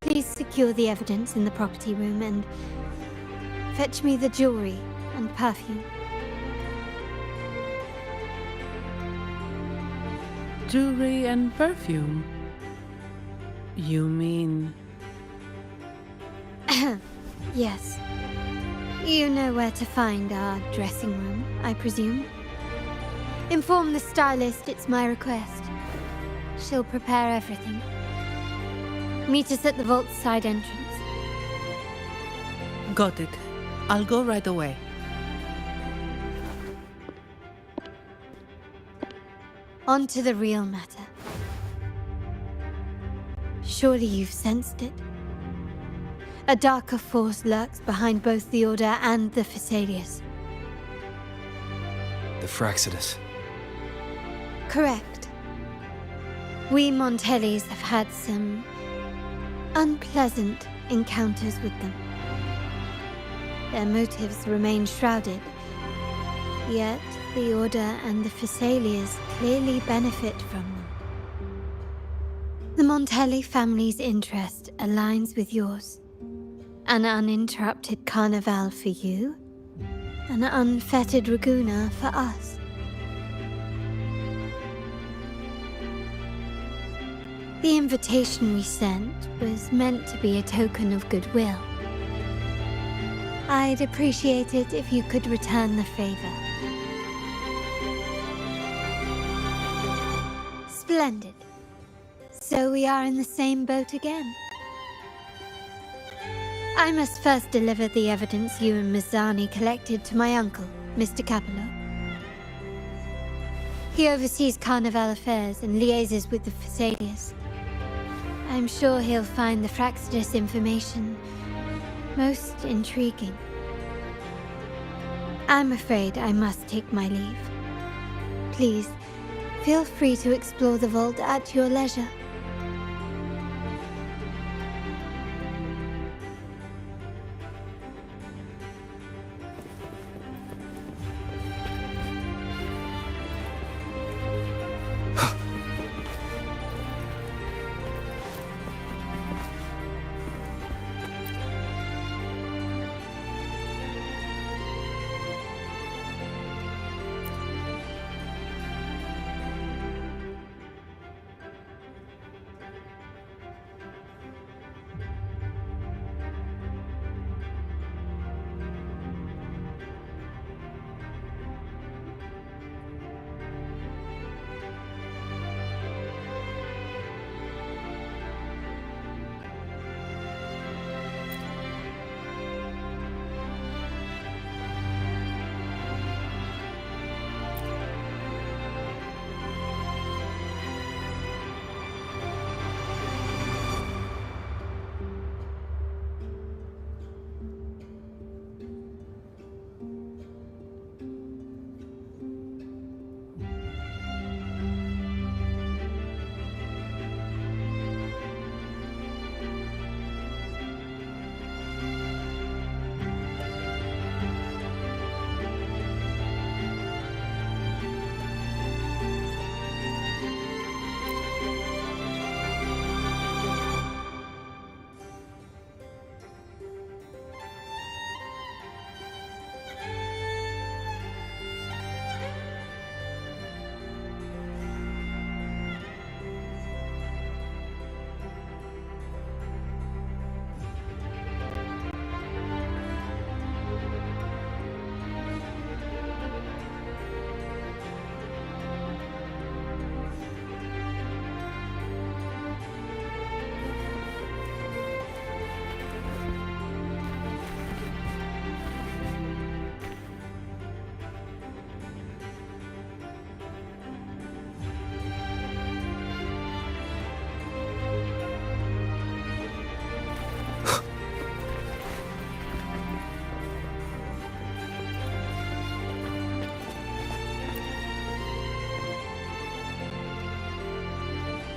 Please secure the evidence in the property room and fetch me the jewelry and perfume. Jewelry and perfume? You mean... Yes. You know where to find our dressing room, I presume? Inform the stylist it's my request. She'll prepare everything. Meet us at the vault's side entrance. Got it. I'll go right away. On to the real matter. Surely you've sensed it. A darker force lurks behind both the Order and the Phasalias. The Fraxidus. Correct. We Montellis have had some unpleasant encounters with them. Their motives remain shrouded, yet the Order and the Phasalias clearly benefit from them. The Montelli family's interest aligns with yours. An uninterrupted carnival for you, an unfettered Raguna for us. The invitation we sent was meant to be a token of goodwill. I'd appreciate it if you could return the favor. Splendid. So we are in the same boat again. I must first deliver the evidence you and Mazzani collected to my uncle, Mr. Capello. He oversees Carnival affairs and liaises with the Phassalias. I'm sure he'll find the Fraxidus information most intriguing. I'm afraid I must take my leave. Please, feel free to explore the vault at your leisure.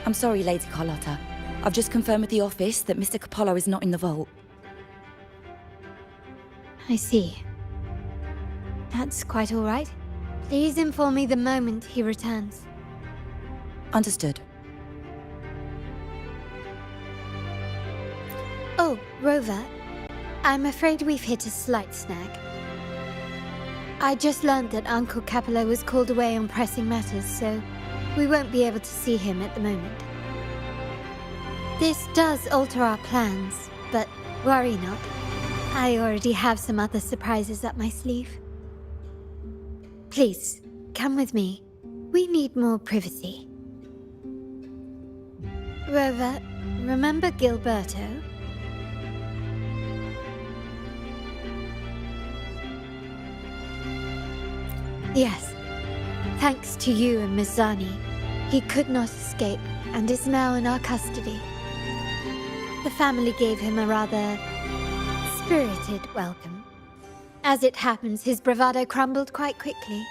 I'm sorry, Lady Carlotta. I've just confirmed with the office that Mr. Capello is not in the vault. I see. That's quite all right. Please inform me the moment he returns. Understood. Oh, Rover. I'm afraid we've hit a slight snag. I just learned that Uncle Capello was called away on pressing matters, so we won't be able to see him at the moment. This does alter our plans, but worry not. I already have some other surprises up my sleeve. Please, come with me. We need more privacy. Rover, remember Gilberto? Yes. Thanks to you and Mazzani, he could not escape and is now in our custody. The family gave him a rather spirited welcome. As it happens, his bravado crumbled quite quickly.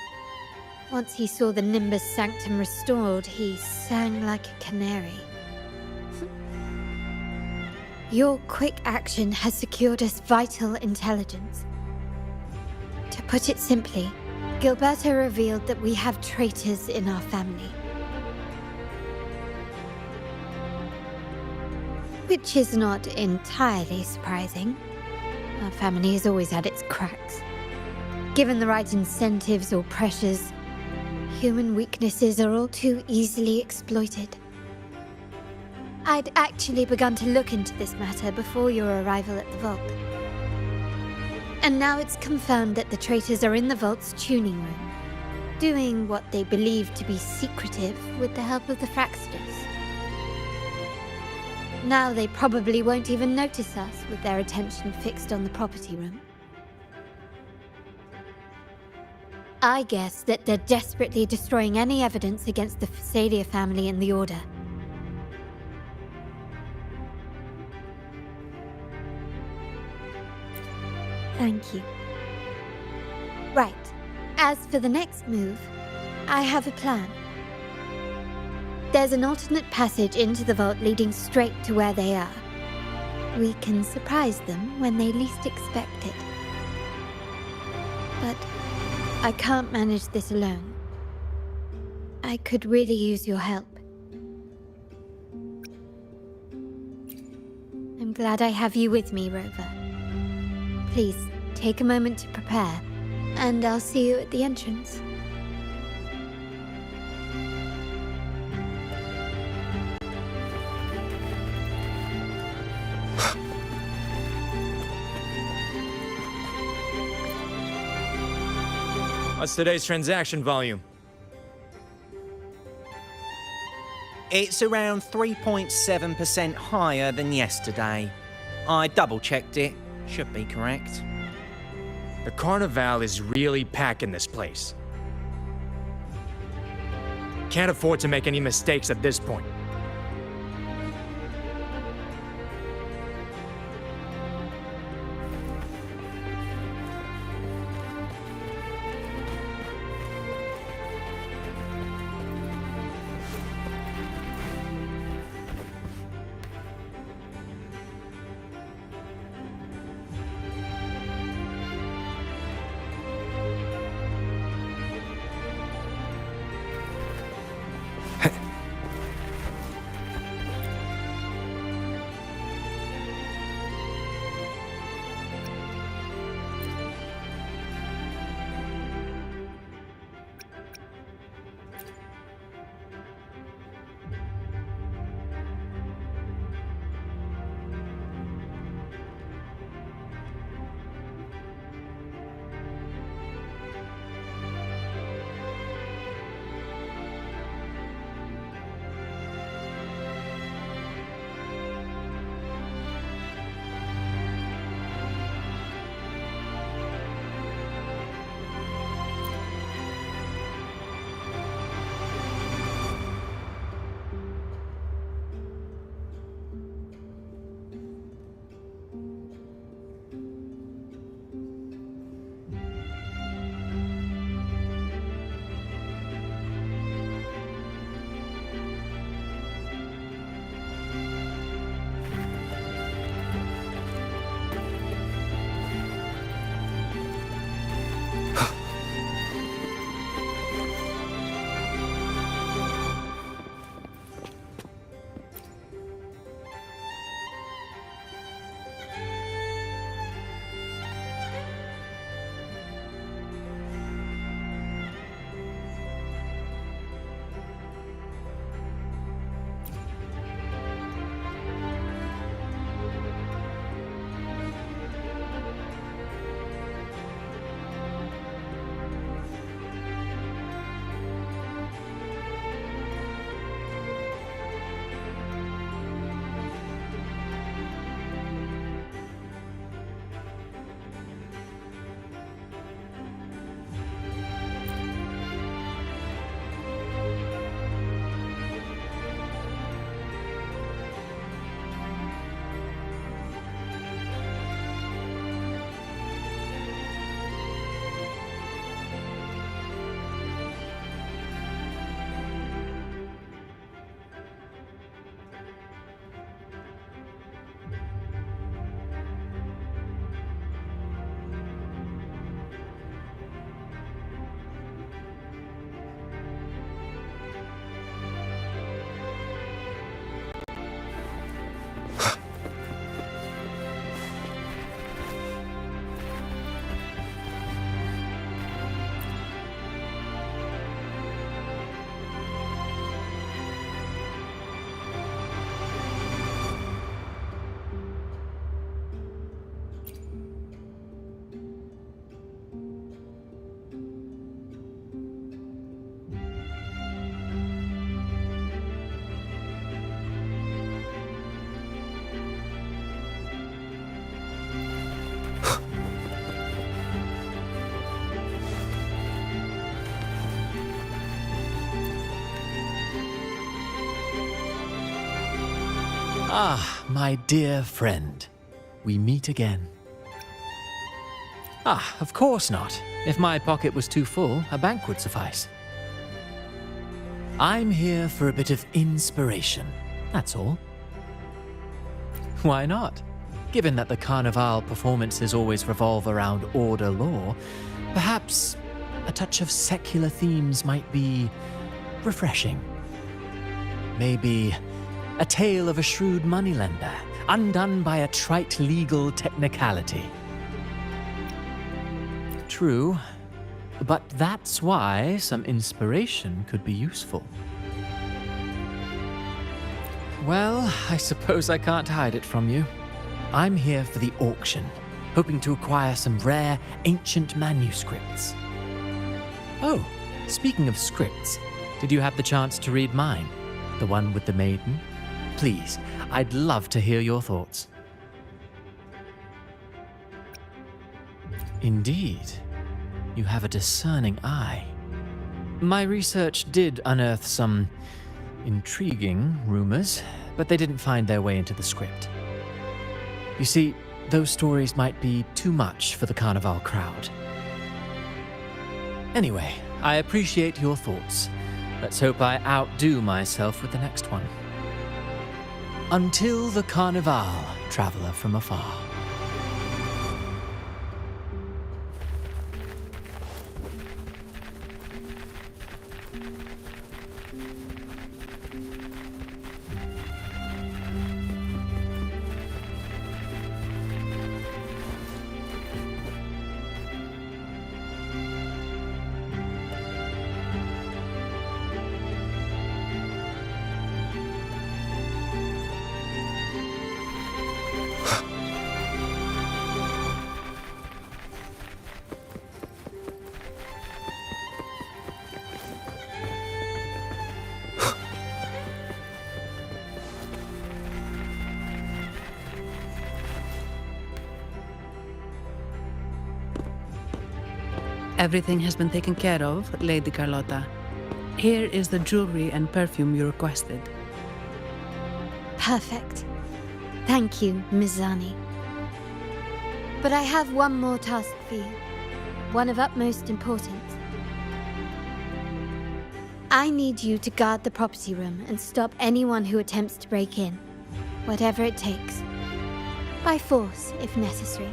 Once he saw the Nimbus Sanctum restored, he sang like a canary. Your quick action has secured us vital intelligence. To put it simply, Gilberto revealed that we have traitors in our family. Which is not entirely surprising. Our family has always had its cracks. Given the right incentives or pressures, human weaknesses are all too easily exploited. I'd actually begun to look into this matter before your arrival at the vault. And now it's confirmed that the traitors are in the vault's tuning room, doing what they believe to be secretive with the help of the Fraxidus. Now they probably won't even notice us with their attention fixed on the property room. I guess that they're desperately destroying any evidence against the Phasalia family and the Order. Thank you. Right. As for the next move, I have a plan. There's an alternate passage into the vault leading straight to where they are. We can surprise them when they least expect it. But I can't manage this alone. I could really use your help. I'm glad I have you with me, Rover. Please, take a moment to prepare, and I'll see you at the entrance. What's today's transaction volume? It's around 3.7% higher than yesterday. I double-checked it. Should be correct. The Carnival is really packing this place. Can't afford to make any mistakes at this point. Ah, my dear friend. We meet again. Ah, of course not. If my pocket was too full, a bank would suffice. I'm here for a bit of inspiration, that's all. Why not? Given that the Carnival performances always revolve around order law, perhaps a touch of secular themes might be refreshing. Maybe a tale of a shrewd moneylender, undone by a trite legal technicality. True, but that's why some inspiration could be useful. Well, I suppose I can't hide it from you. I'm here for the auction, hoping to acquire some rare, ancient manuscripts. Oh, speaking of scripts, did you have the chance to read mine? The one with the maiden? Please, I'd love to hear your thoughts. Indeed, you have a discerning eye. My research did unearth some intriguing rumors, but they didn't find their way into the script. You see, those stories might be too much for the Carnival crowd. Anyway, I appreciate your thoughts. Let's hope I outdo myself with the next one. Until the Carnival, traveler from afar. Everything has been taken care of, Lady Carlotta. Here is the jewelry and perfume you requested. Perfect. Thank you, Miss Zani. But I have one more task for you, one of utmost importance. I need you to guard the property room and stop anyone who attempts to break in, whatever it takes. By force, if necessary.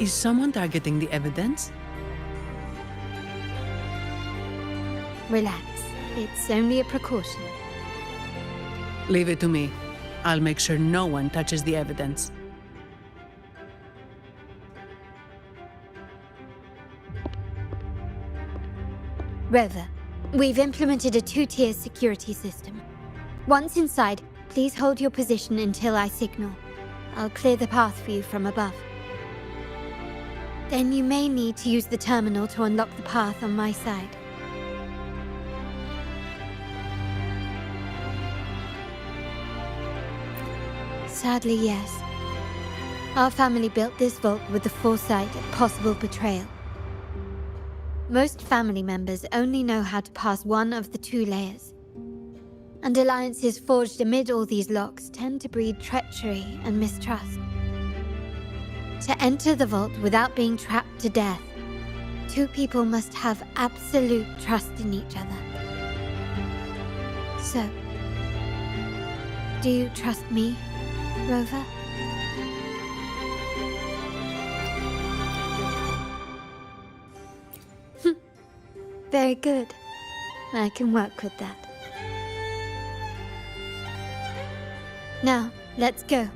Is someone targeting the evidence? Relax. It's only a precaution. Leave it to me. I'll make sure no one touches the evidence. Rover, we've implemented a two-tier security system. Once inside, please hold your position until I signal. I'll clear the path for you from above. Then you may need to use the terminal to unlock the path on my side. Sadly, yes. Our family built this vault with the foresight of possible betrayal. Most family members only know how to pass one of the two layers. And alliances forged amid all these locks tend to breed treachery and mistrust. To enter the vault without being trapped to death, two people must have absolute trust in each other. So, do you trust me, Rover? Very good. I can work with that. Now, let's go.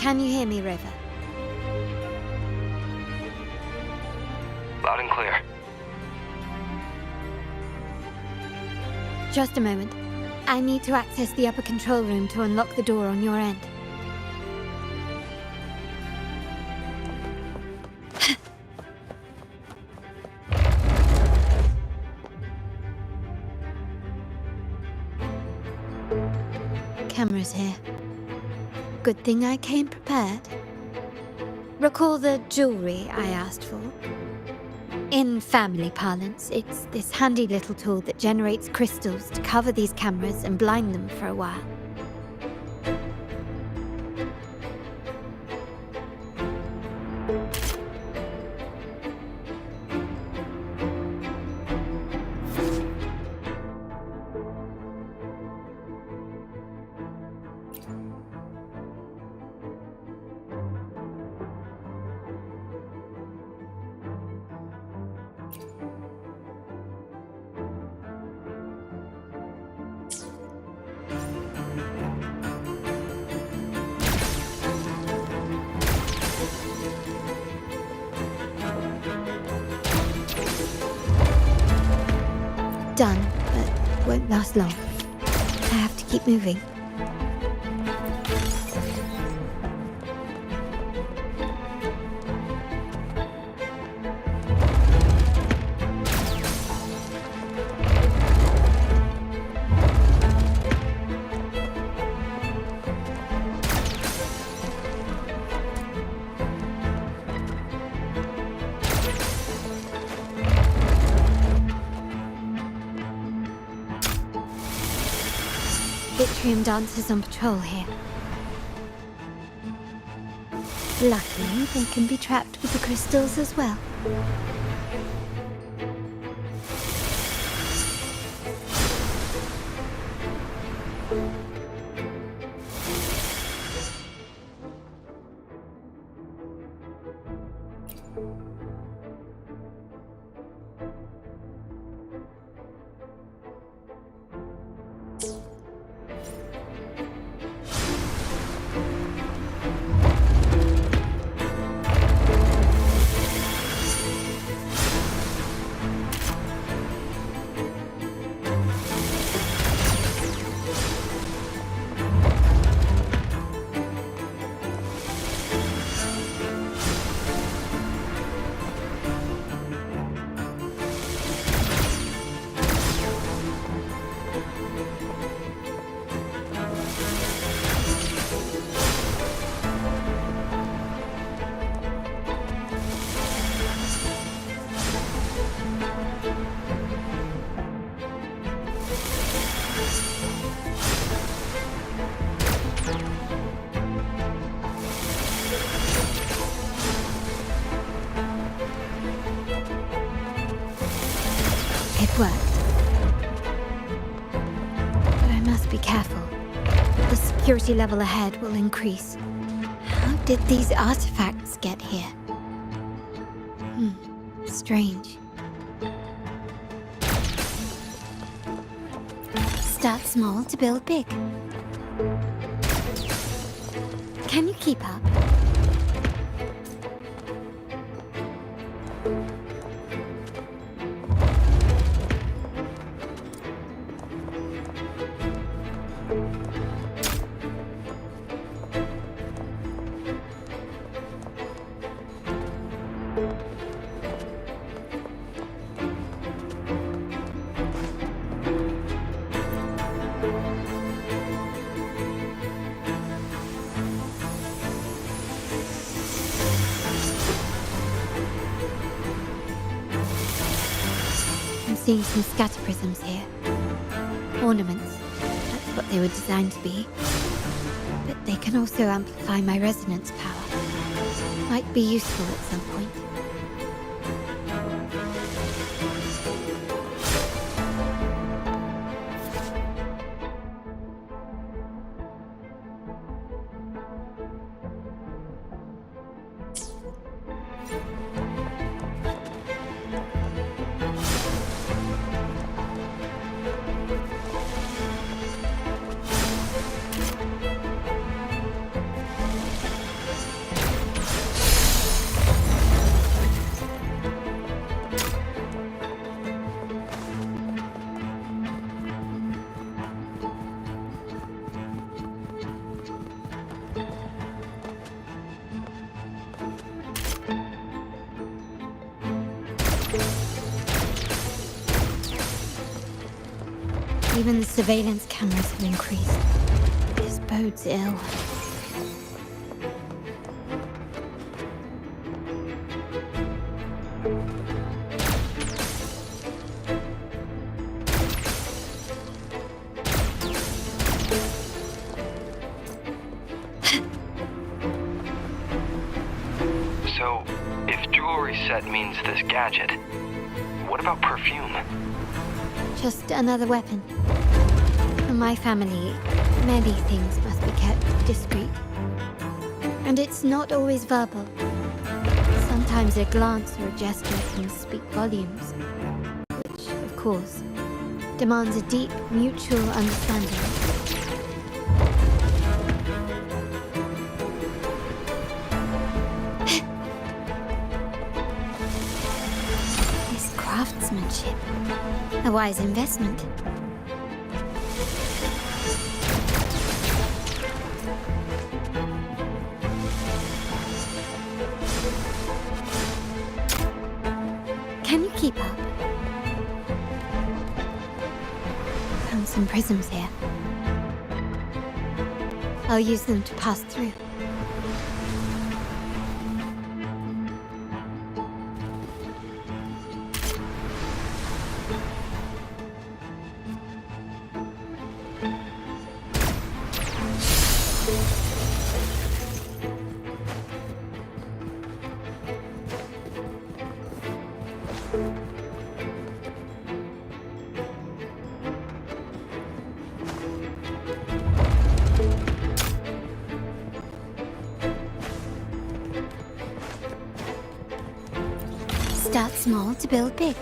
Can you hear me, Rover? Loud and clear. Just a moment. I need to access the upper control room to unlock the door on your end. Cameras here. Good thing I came prepared. Recall the jewelry I asked for? In family parlance, it's this handy little tool that generates crystals to cover these cameras and blind them for a while. Done, but won't last long. I have to keep moving. Atrium dancers on patrol here. Luckily, they can be trapped with the crystals as well. It worked. But I must be careful. The security level ahead will increase. How did these artifacts get here? Strange. Start small to build big. Can you keep up? Seeing some scatter prisms here. Ornaments. That's what they were designed to be. But they can also amplify my resonance power. Might be useful at some point. Even the surveillance cameras have increased. This bodes ill. So, if jewelry set means this gadget, what about perfume? Just another weapon. For my family, many things must be kept discreet. And it's not always verbal. Sometimes a glance or a gesture can speak volumes. Which, of course, demands a deep mutual understanding. This craftsmanship. A wise investment. Can you keep up? Found some prisms here. I'll use them to pass through. Start small to build big.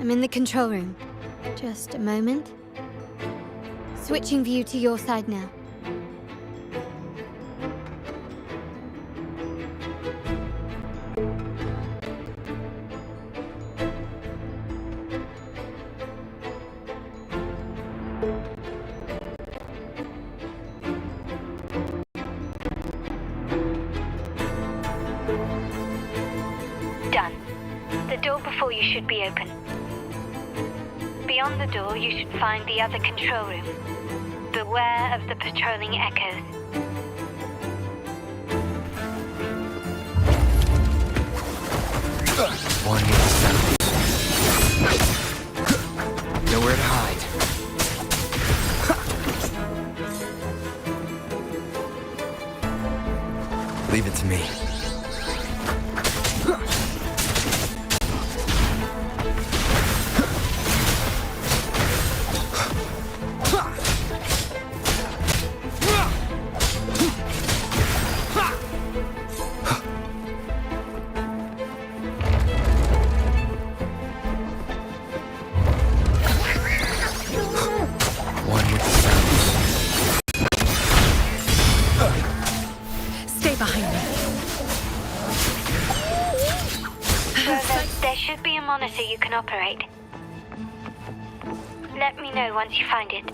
I'm in the control room. Just a moment. Switching view to your side now. Done. The door before you should be open. Beyond the door, you should find the other control room. Beware of the patrolling echoes. One with the sound. Nowhere to hide. Leave it to me. Stay behind me. There should be a monitor you can operate. Let me know once you find it.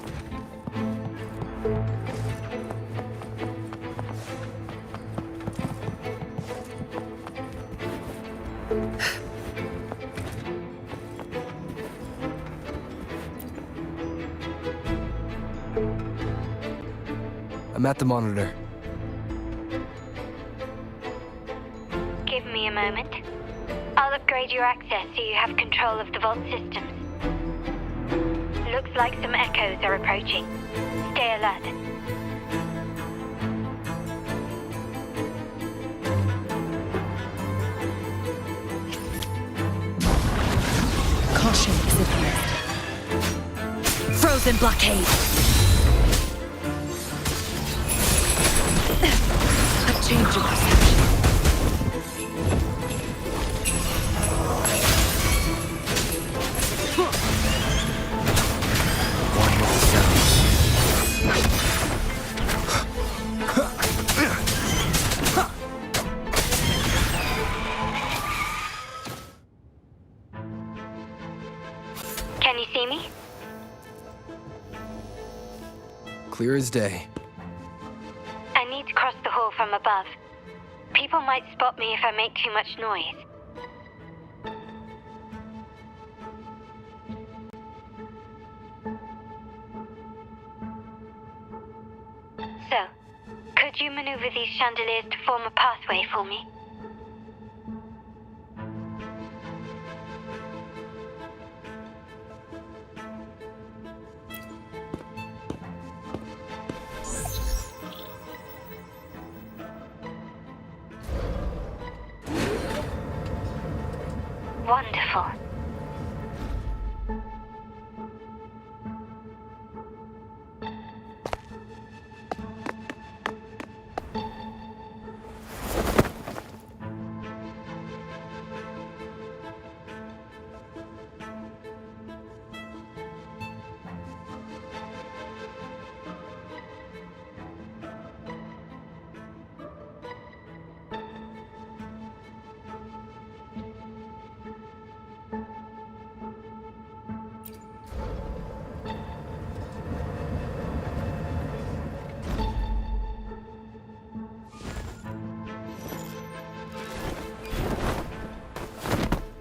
I'm at the monitor. Give me a moment. I'll upgrade your access so you have control of the vault systems. Looks like some echoes are approaching. Stay alert. Caution is advised. Frozen blockade. A change of perception. One with the sounds. Can you see me? Clear as day. I need to cross the hall from above. People might spot me if I make too much noise. So, could you maneuver these chandeliers to form a pathway for me? Wonderful.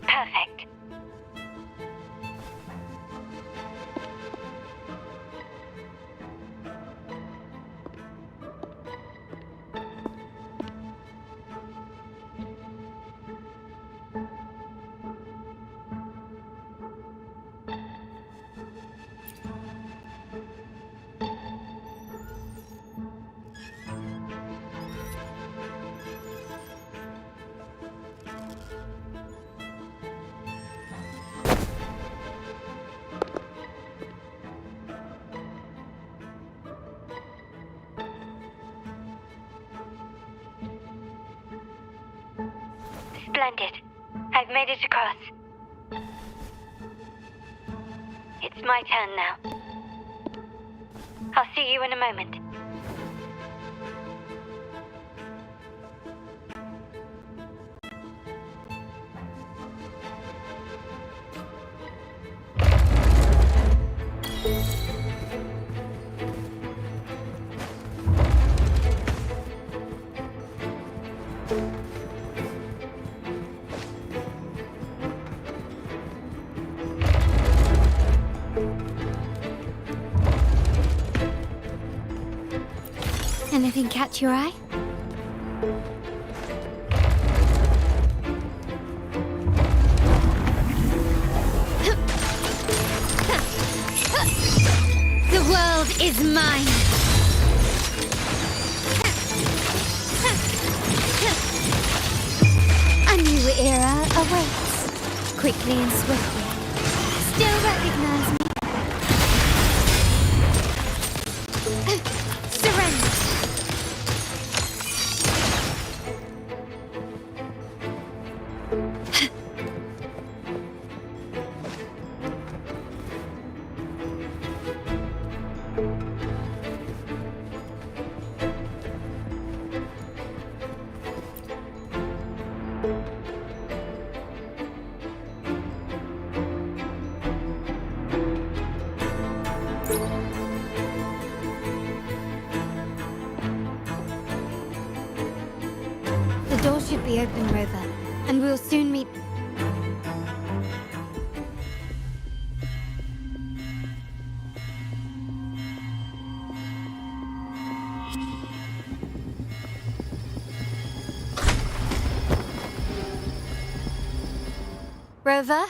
Perfect. Splendid. I've made it across. It's my turn now. I'll see you in a moment. Anything catch your eye? The world is mine! A new era awaits. Quickly and swiftly. Still recognize me? Surrender! The door should be open, Rover, and we'll soon meet. Rover?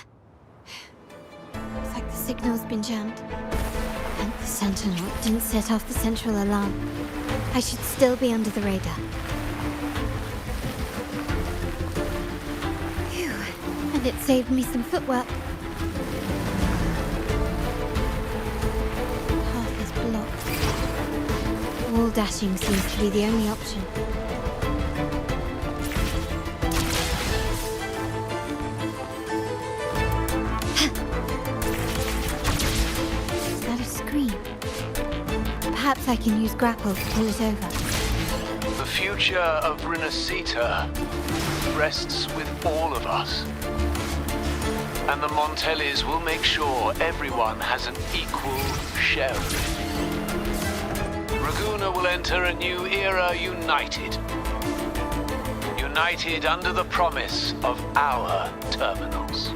Looks like the signal's been jammed. And the Sentinel didn't set off the central alarm. I should still be under the radar. Phew. And it saved me some footwork. Path is blocked. Wall dashing seems to be the only option. Is that a screen? Perhaps I can use grapple to pull it over. The future of Rinascita rests with all of us. And the Montellis will make sure everyone has an equal share of it. Raguna will enter a new era united. United under the promise of our terminals.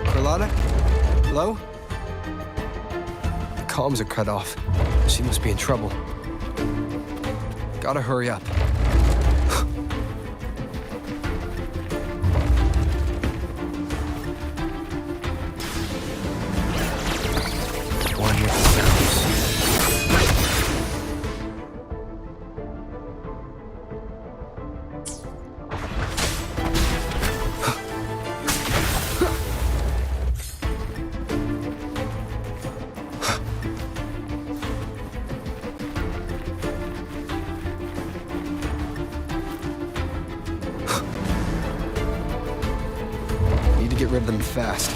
Carlotta? Hello? The comms are cut off. She must be in trouble. Gotta hurry up. One with the sounds. Need to get rid of them fast.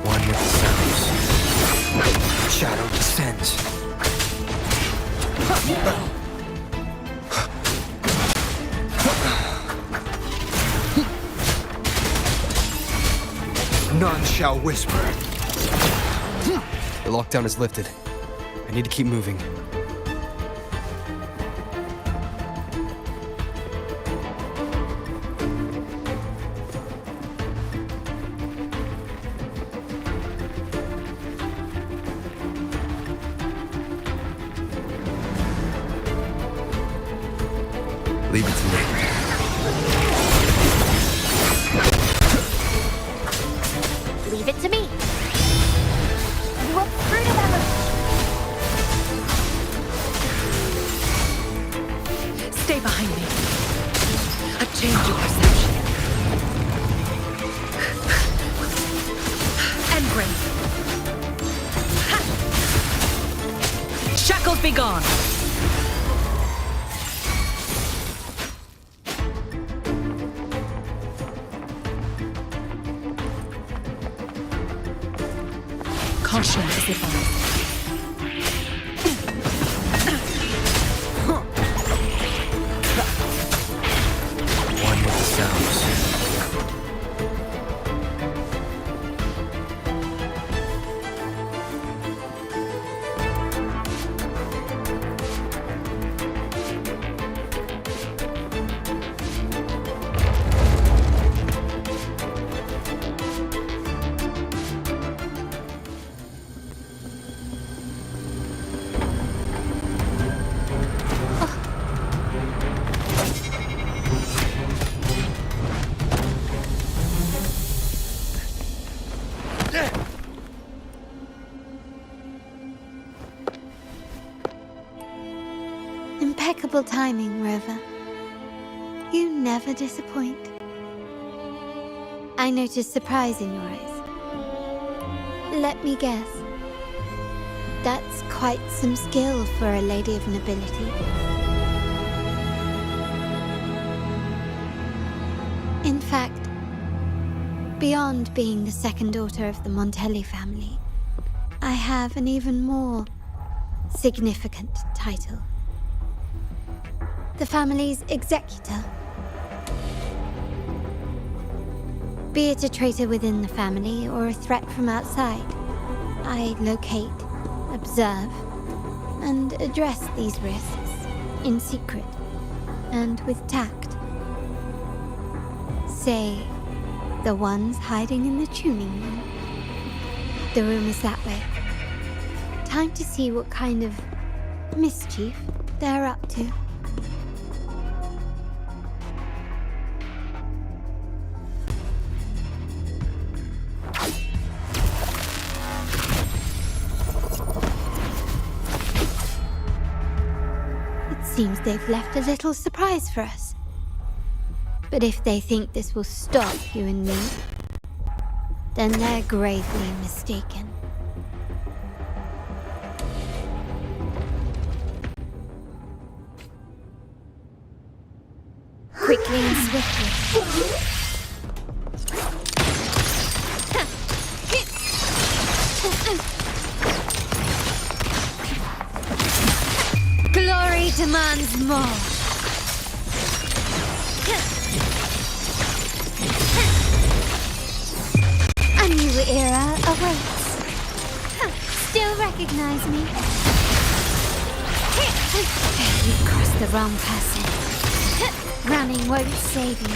One with the sounds. Shadow descends. None shall whisper. The lockdown is lifted. I need to keep moving. Leave it to me. Leave it to me. What's fruit about Stay behind me. A change of perception. And grace. Shackles be gone. Caution is advised. One with the sounds. Impeccable timing, Rover. You never disappoint. I noticed surprise in your eyes. Let me guess. That's quite some skill for a lady of nobility. In fact, beyond being the second daughter of the Montelli family, I have an even more significant title. The family's executor. Be it a traitor within the family or a threat from outside, I locate, observe, and address these risks in secret and with tact. Say, the ones hiding in the tuning room. The room is that way. Time to see what kind of mischief they're up to. Seems they've left a little surprise for us. But if they think this will stop you and me, then they're gravely mistaken. Quickly and swiftly. Glory demands more. A new era awaits. Still recognize me? You've crossed the wrong person. Running won't save you.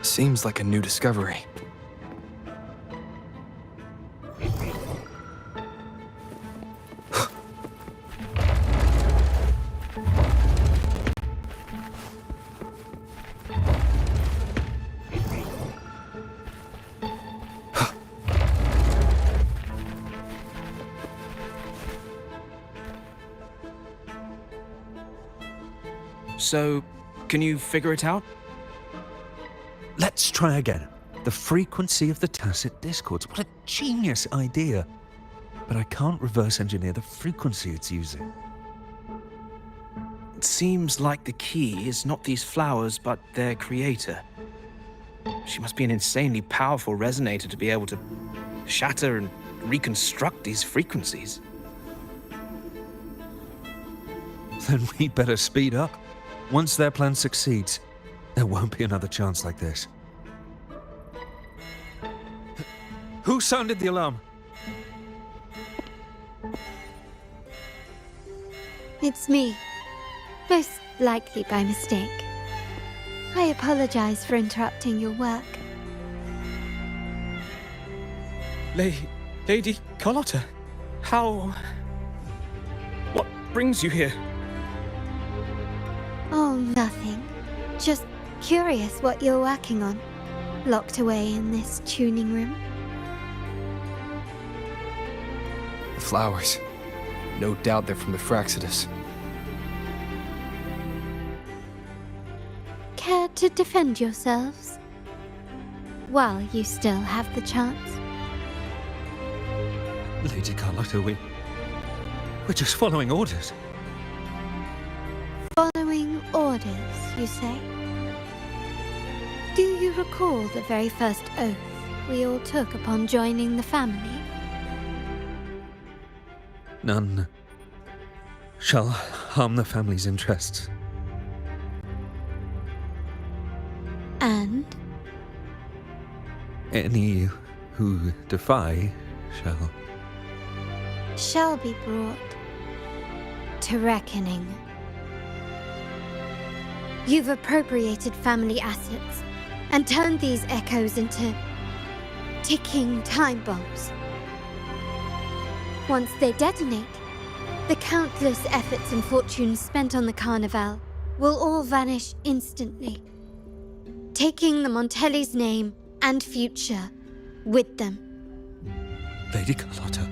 Seems like a new discovery. So, can you figure it out? Let's try again. The frequency of the tacit discords. What a genius idea. But I can't reverse engineer the frequency it's using. It seems like the key is not these flowers, but their creator. She must be an insanely powerful resonator to be able to shatter and reconstruct these frequencies. Then we better speed up. Once their plan succeeds, there won't be another chance like this. Who sounded the alarm? It's me. Most likely by mistake. I apologize for interrupting your work. Lady Carlotta, how... What brings you here? Oh, nothing. Just curious what you're working on. Locked away in this tuning room. The flowers. No doubt they're from the Fraxidus. Care to defend yourselves? While you still have the chance. Lady Carlotta, we're just following orders. Following orders, you say? Do you recall the very first oath we all took upon joining the family? None shall harm the family's interests. And? Any who defy shall be brought to reckoning. You've appropriated family assets and turned these echoes into ticking time bombs. Once they detonate, the countless efforts and fortunes spent on the Carnival will all vanish instantly, taking the Montelli's name and future with them. Lady Carlotta,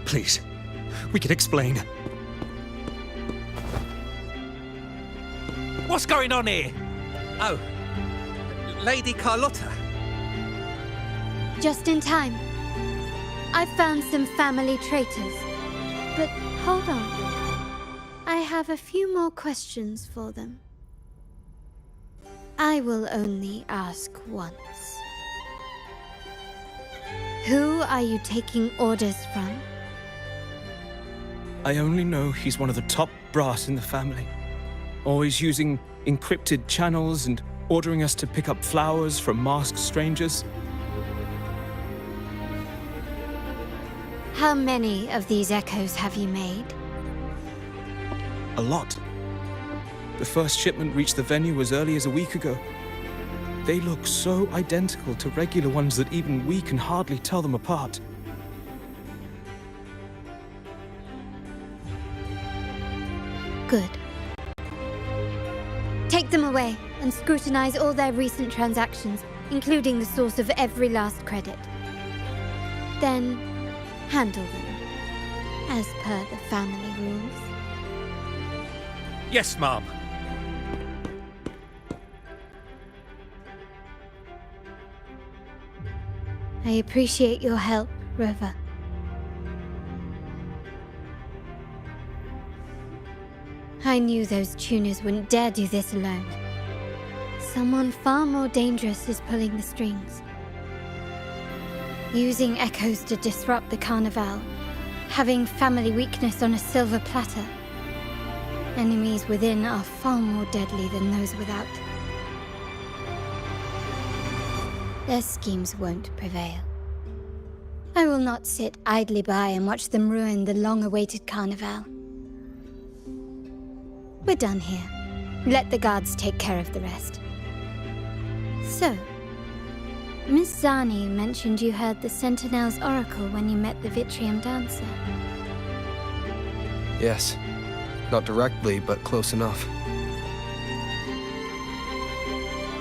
please, we can explain. What's going on here? Oh, Lady Carlotta. Just in time. I found some family traitors. But hold on. I have a few more questions for them. I will only ask once. Who are you taking orders from? I only know he's one of the top brass in the family. Always using encrypted channels and ordering us to pick up flowers from masked strangers. How many of these echoes have you made? A lot. The first shipment reached the venue as early as a week ago. They look so identical to regular ones that even we can hardly tell them apart. Good. Take them away and scrutinize all their recent transactions, including the source of every last credit. Then, handle them, as per the family rules. Yes, Mom. I appreciate your help, Rover. I knew those tuners wouldn't dare do this alone. Someone far more dangerous is pulling the strings. Using echoes to disrupt the Carnival. Having family weakness on a silver platter. Enemies within are far more deadly than those without. Their schemes won't prevail. I will not sit idly by and watch them ruin the long-awaited Carnival. We're done here. Let the guards take care of the rest. So, Miss Zani mentioned you heard the Sentinel's oracle when you met the Vitrium dancer. Yes. Not directly, but close enough.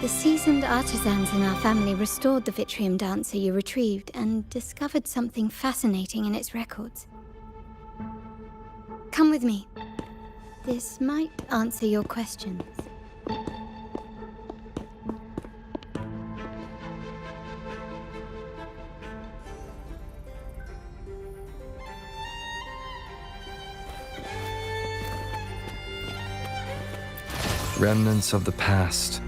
The seasoned artisans in our family restored the Vitrium dancer you retrieved and discovered something fascinating in its records. Come with me. This might answer your questions. Remnants of the past.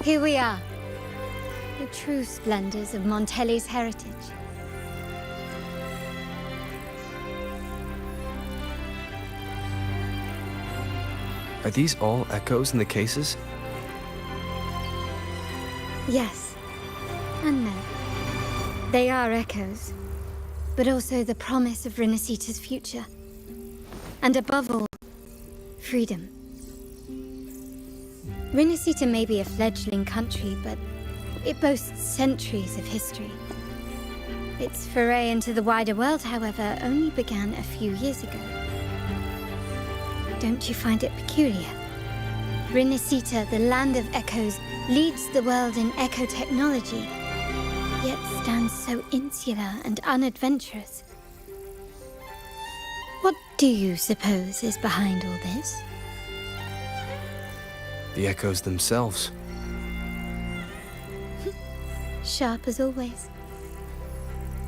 Here we are. The true splendors of Montelli's heritage. Are these all echoes in the cases? Yes. And no. They are echoes, but also the promise of Rinascita's future. And above all, freedom. Rinascita may be a fledgling country, but it boasts centuries of history. Its foray into the wider world, however, only began a few years ago. Don't you find it peculiar? Rinascita, the land of echoes, leads the world in echo technology, yet stands so insular and unadventurous. What do you suppose is behind all this? The echoes themselves. Sharp as always.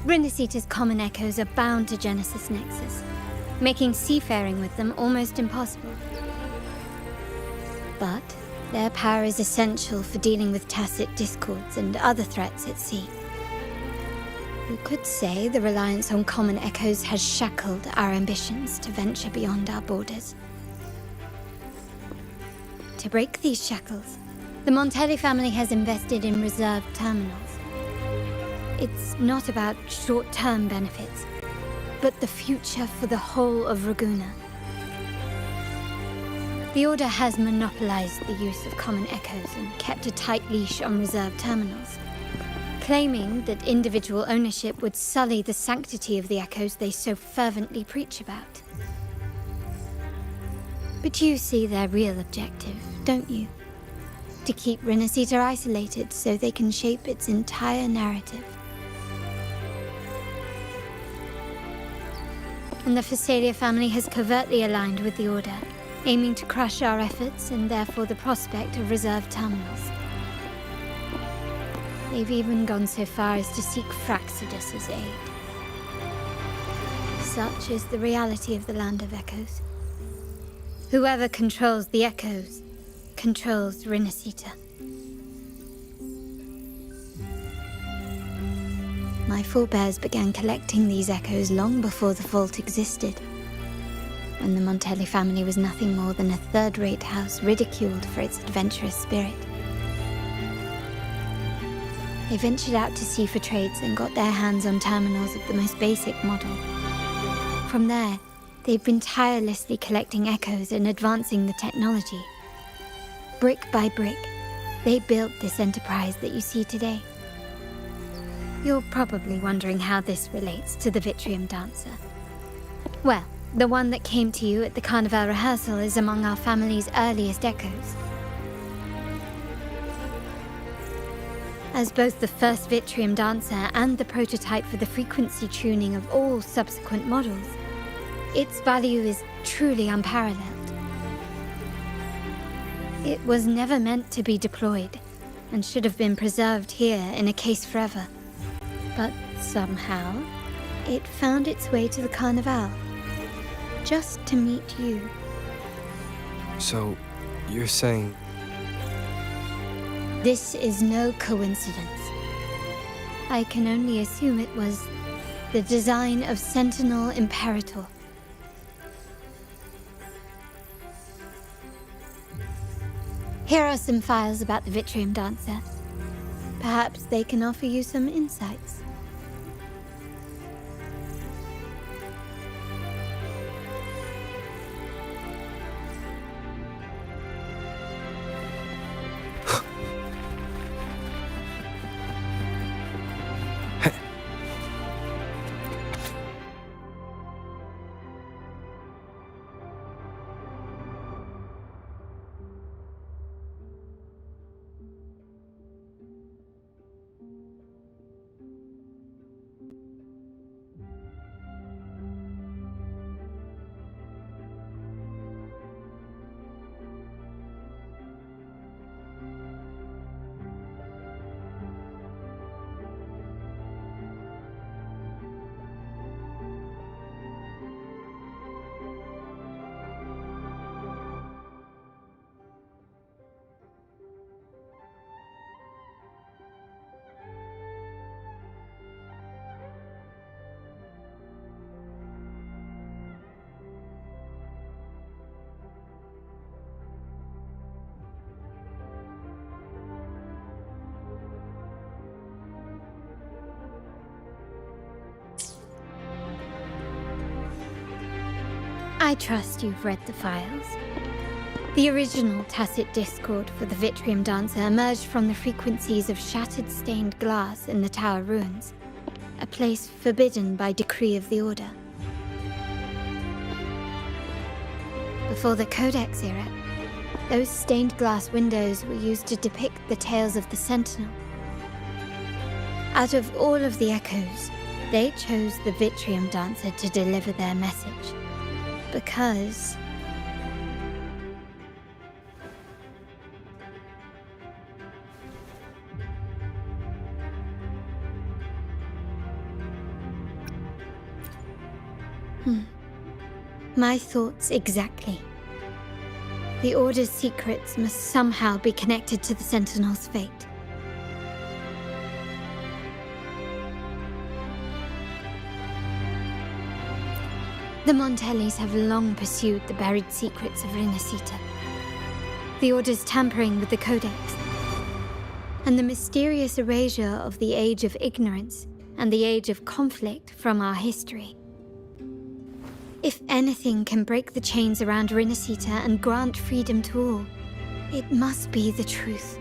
Rinascita's common echoes are bound to Genesis Nexus, making seafaring with them almost impossible. But their power is essential for dealing with tacit discords and other threats at sea. You could say the reliance on common echoes has shackled our ambitions to venture beyond our borders. To break these shackles, the Montelli family has invested in reserved terminals. It's not about short-term benefits, but the future for the whole of Ragusa. The Order has monopolized the use of common echoes and kept a tight leash on reserved terminals, claiming that individual ownership would sully the sanctity of the echoes they so fervently preach about. But you see their real objective, don't you? To keep Rinascita isolated so they can shape its entire narrative. And the Phasalia family has covertly aligned with the Order, aiming to crush our efforts and therefore the prospect of reserved terminals. They've even gone so far as to seek Fraxidus's aid. Such is the reality of the Land of Echoes. Whoever controls the Echoes controls Rinascita. My forebears began collecting these echoes long before the vault existed, when the Montelli family was nothing more than a third-rate house ridiculed for its adventurous spirit. They ventured out to sea for trades and got their hands on terminals of the most basic model. From there, they've been tirelessly collecting echoes and advancing the technology. Brick by brick, they built this enterprise that you see today. You're probably wondering how this relates to the Vitrium Dancer. Well, the one that came to you at the Carnival rehearsal is among our family's earliest echoes. As both the first Vitrium Dancer and the prototype for the frequency tuning of all subsequent models, its value is truly unparalleled. It was never meant to be deployed, and should have been preserved here in a case forever. But somehow, it found its way to the Carnival, just to meet you. So, you're saying... This is no coincidence. I can only assume it was the design of Sentinel Imperator. Here are some files about the Vitrium Dancer. Perhaps they can offer you some insights. I trust you've read the files. The original tacit discord for the Vitrium Dancer emerged from the frequencies of shattered stained glass in the tower ruins, a place forbidden by decree of the Order. before the Codex era, those stained glass windows were used to depict the tales of the Sentinel. Out of all of the echoes, they chose the Vitrium Dancer to deliver their message. Because... My thoughts exactly. The Order's secrets must somehow be connected to the Sentinel's fate. The Montellis have long pursued the buried secrets of Rinascita. The Order's tampering with the Codex, and the mysterious erasure of the Age of Ignorance and the Age of Conflict from our history. If anything can break the chains around Rinascita and grant freedom to all, it must be the truth.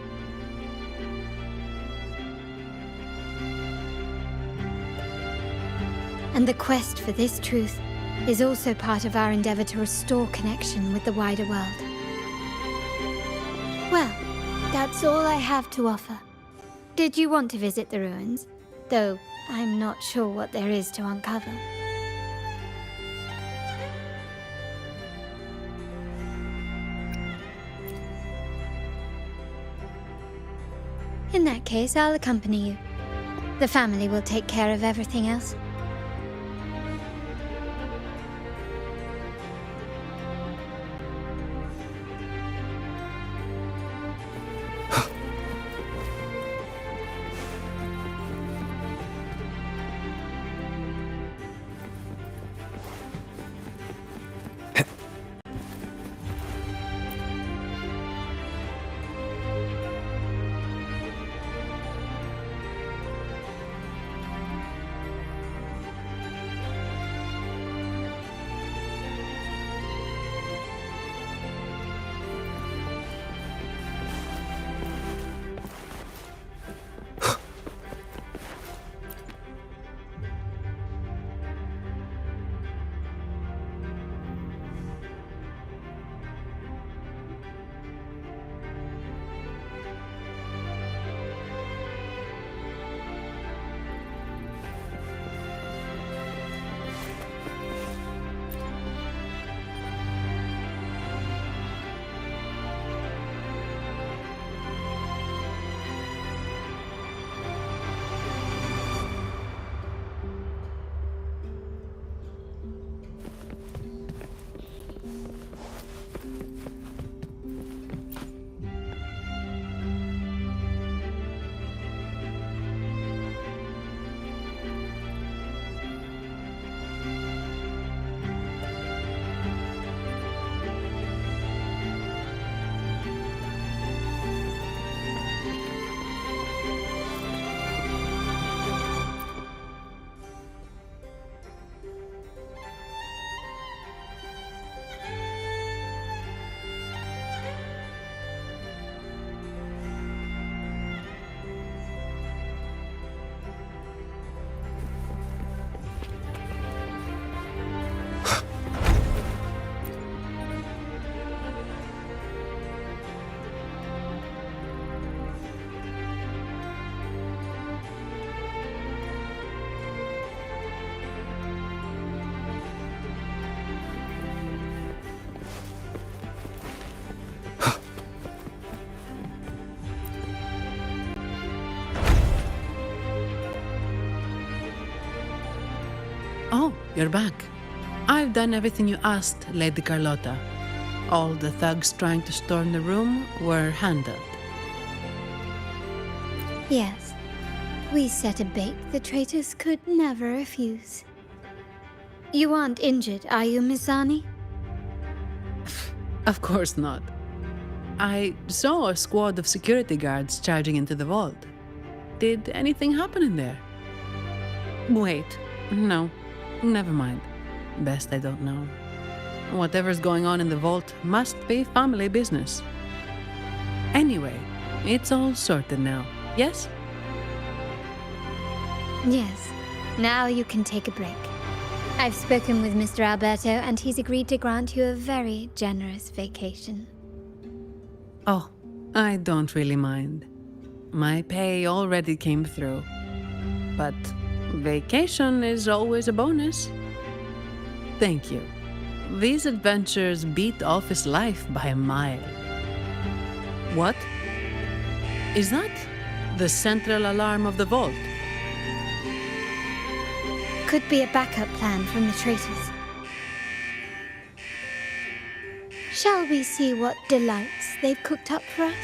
And the quest for this truth is also part of our endeavor to restore connection with the wider world. Well, that's all I have to offer. Did you want to visit the ruins? Though I'm not sure what there is to uncover. In that case, I'll accompany you. The family will take care of everything else. Oh, you're back. I've done everything you asked, Lady Carlotta. All the thugs trying to storm the room were handled. Yes. We set a bait the traitors could never refuse. You aren't injured, are you, Miss Zani? Of course not. I saw a squad of security guards charging into the vault. Did anything happen in there? Wait, no. Never mind. Best I don't know. Whatever's going on in the vault must be family business. Anyway, it's all sorted now, yes? Yes. Now you can take a break. I've spoken with Mr. Alberto, and he's agreed to grant you a very generous vacation. Oh, I don't really mind. My pay already came through. But vacation is always a bonus. Thank you. These adventures beat office life by a mile. What? Is that the central alarm of the vault? Could be a backup plan from the traitors. Shall we see what delights they've cooked up for us?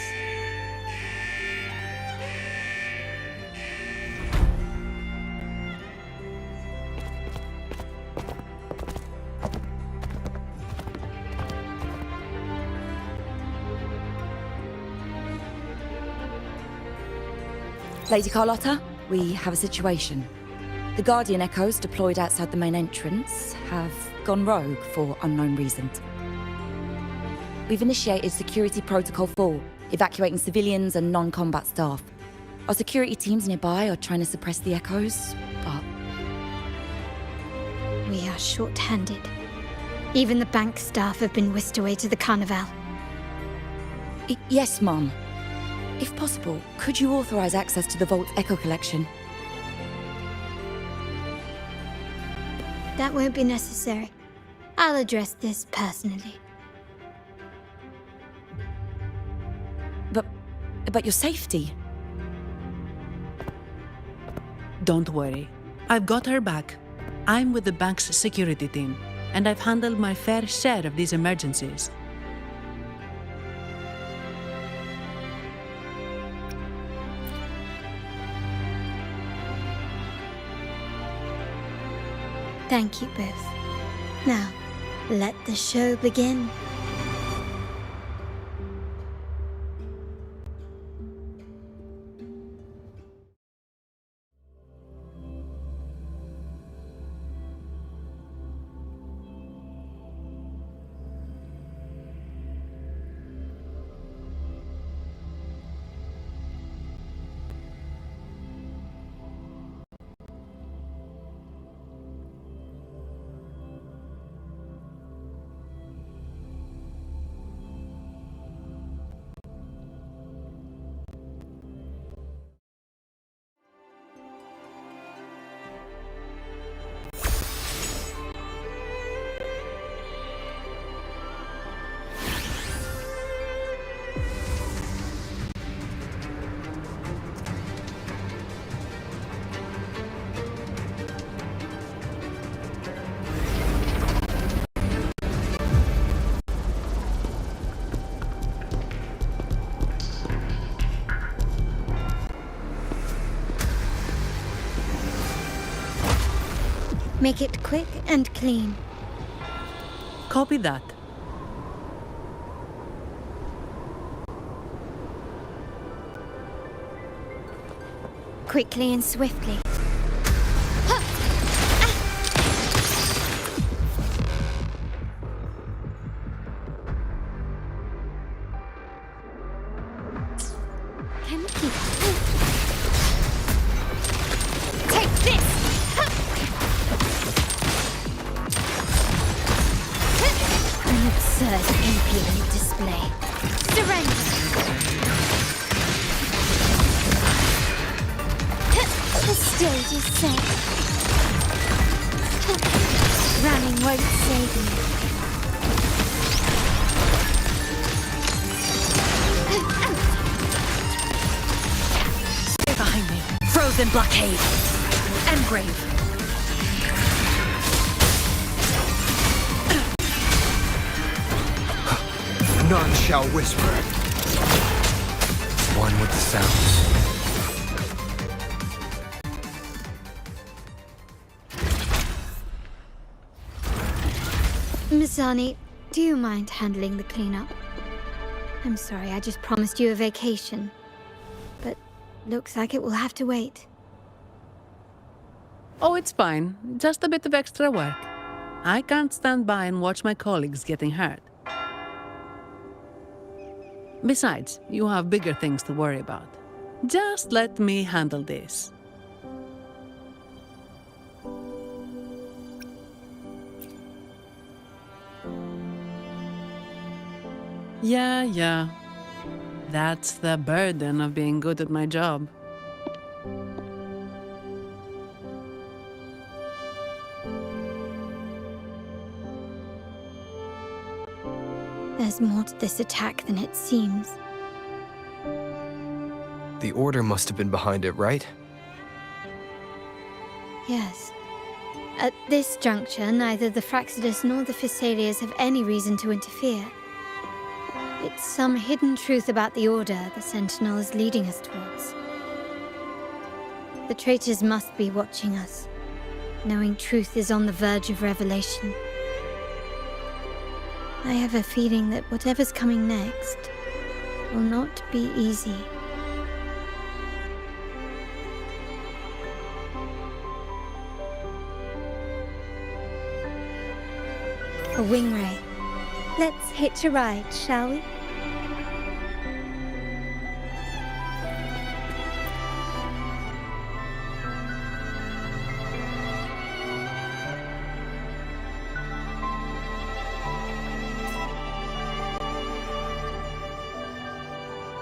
Lady Carlotta, we have a situation. The Guardian Echoes deployed outside the main entrance have gone rogue for unknown reasons. We've initiated Security Protocol 4, evacuating civilians and non-combat staff. Our security teams nearby are trying to suppress the Echoes, but... We are short-handed. Even the bank staff have been whisked away to the Carnival. Yes, Mum. If possible, could you authorize access to the Vault's Echo collection? That won't be necessary. I'll address this personally. But your safety? Don't worry. I've got her back. I'm with the bank's security team, and I've handled my fair share of these emergencies. Thank you both. Now, let the show begin. Make it quick and clean. Copy that. Quickly and swiftly. Can you keep up? Take this! An absurd, impudent display. Surrender! The stage is set. Running won't save you. Stay behind me. Frozen blockade. Engrave. None shall whisper. One with the sounds. Miss Arnie, do you mind handling the cleanup? I'm sorry, I just promised you a vacation. But looks like it will have to wait. Oh, it's fine. Just a bit of extra work. I can't stand by and watch my colleagues getting hurt. Besides, you have bigger things to worry about. Just let me handle this. Yeah. That's the burden of being good at my job. There's more to this attack than it seems. The Order must have been behind it, right? Yes. At this juncture, neither the Fraxidus nor the Phassalias have any reason to interfere. It's some hidden truth about the Order the Sentinel is leading us towards. The traitors must be watching us, knowing truth is on the verge of revelation. I have a feeling that whatever's coming next will not be easy. A wing ray. Let's hitch a ride, shall we?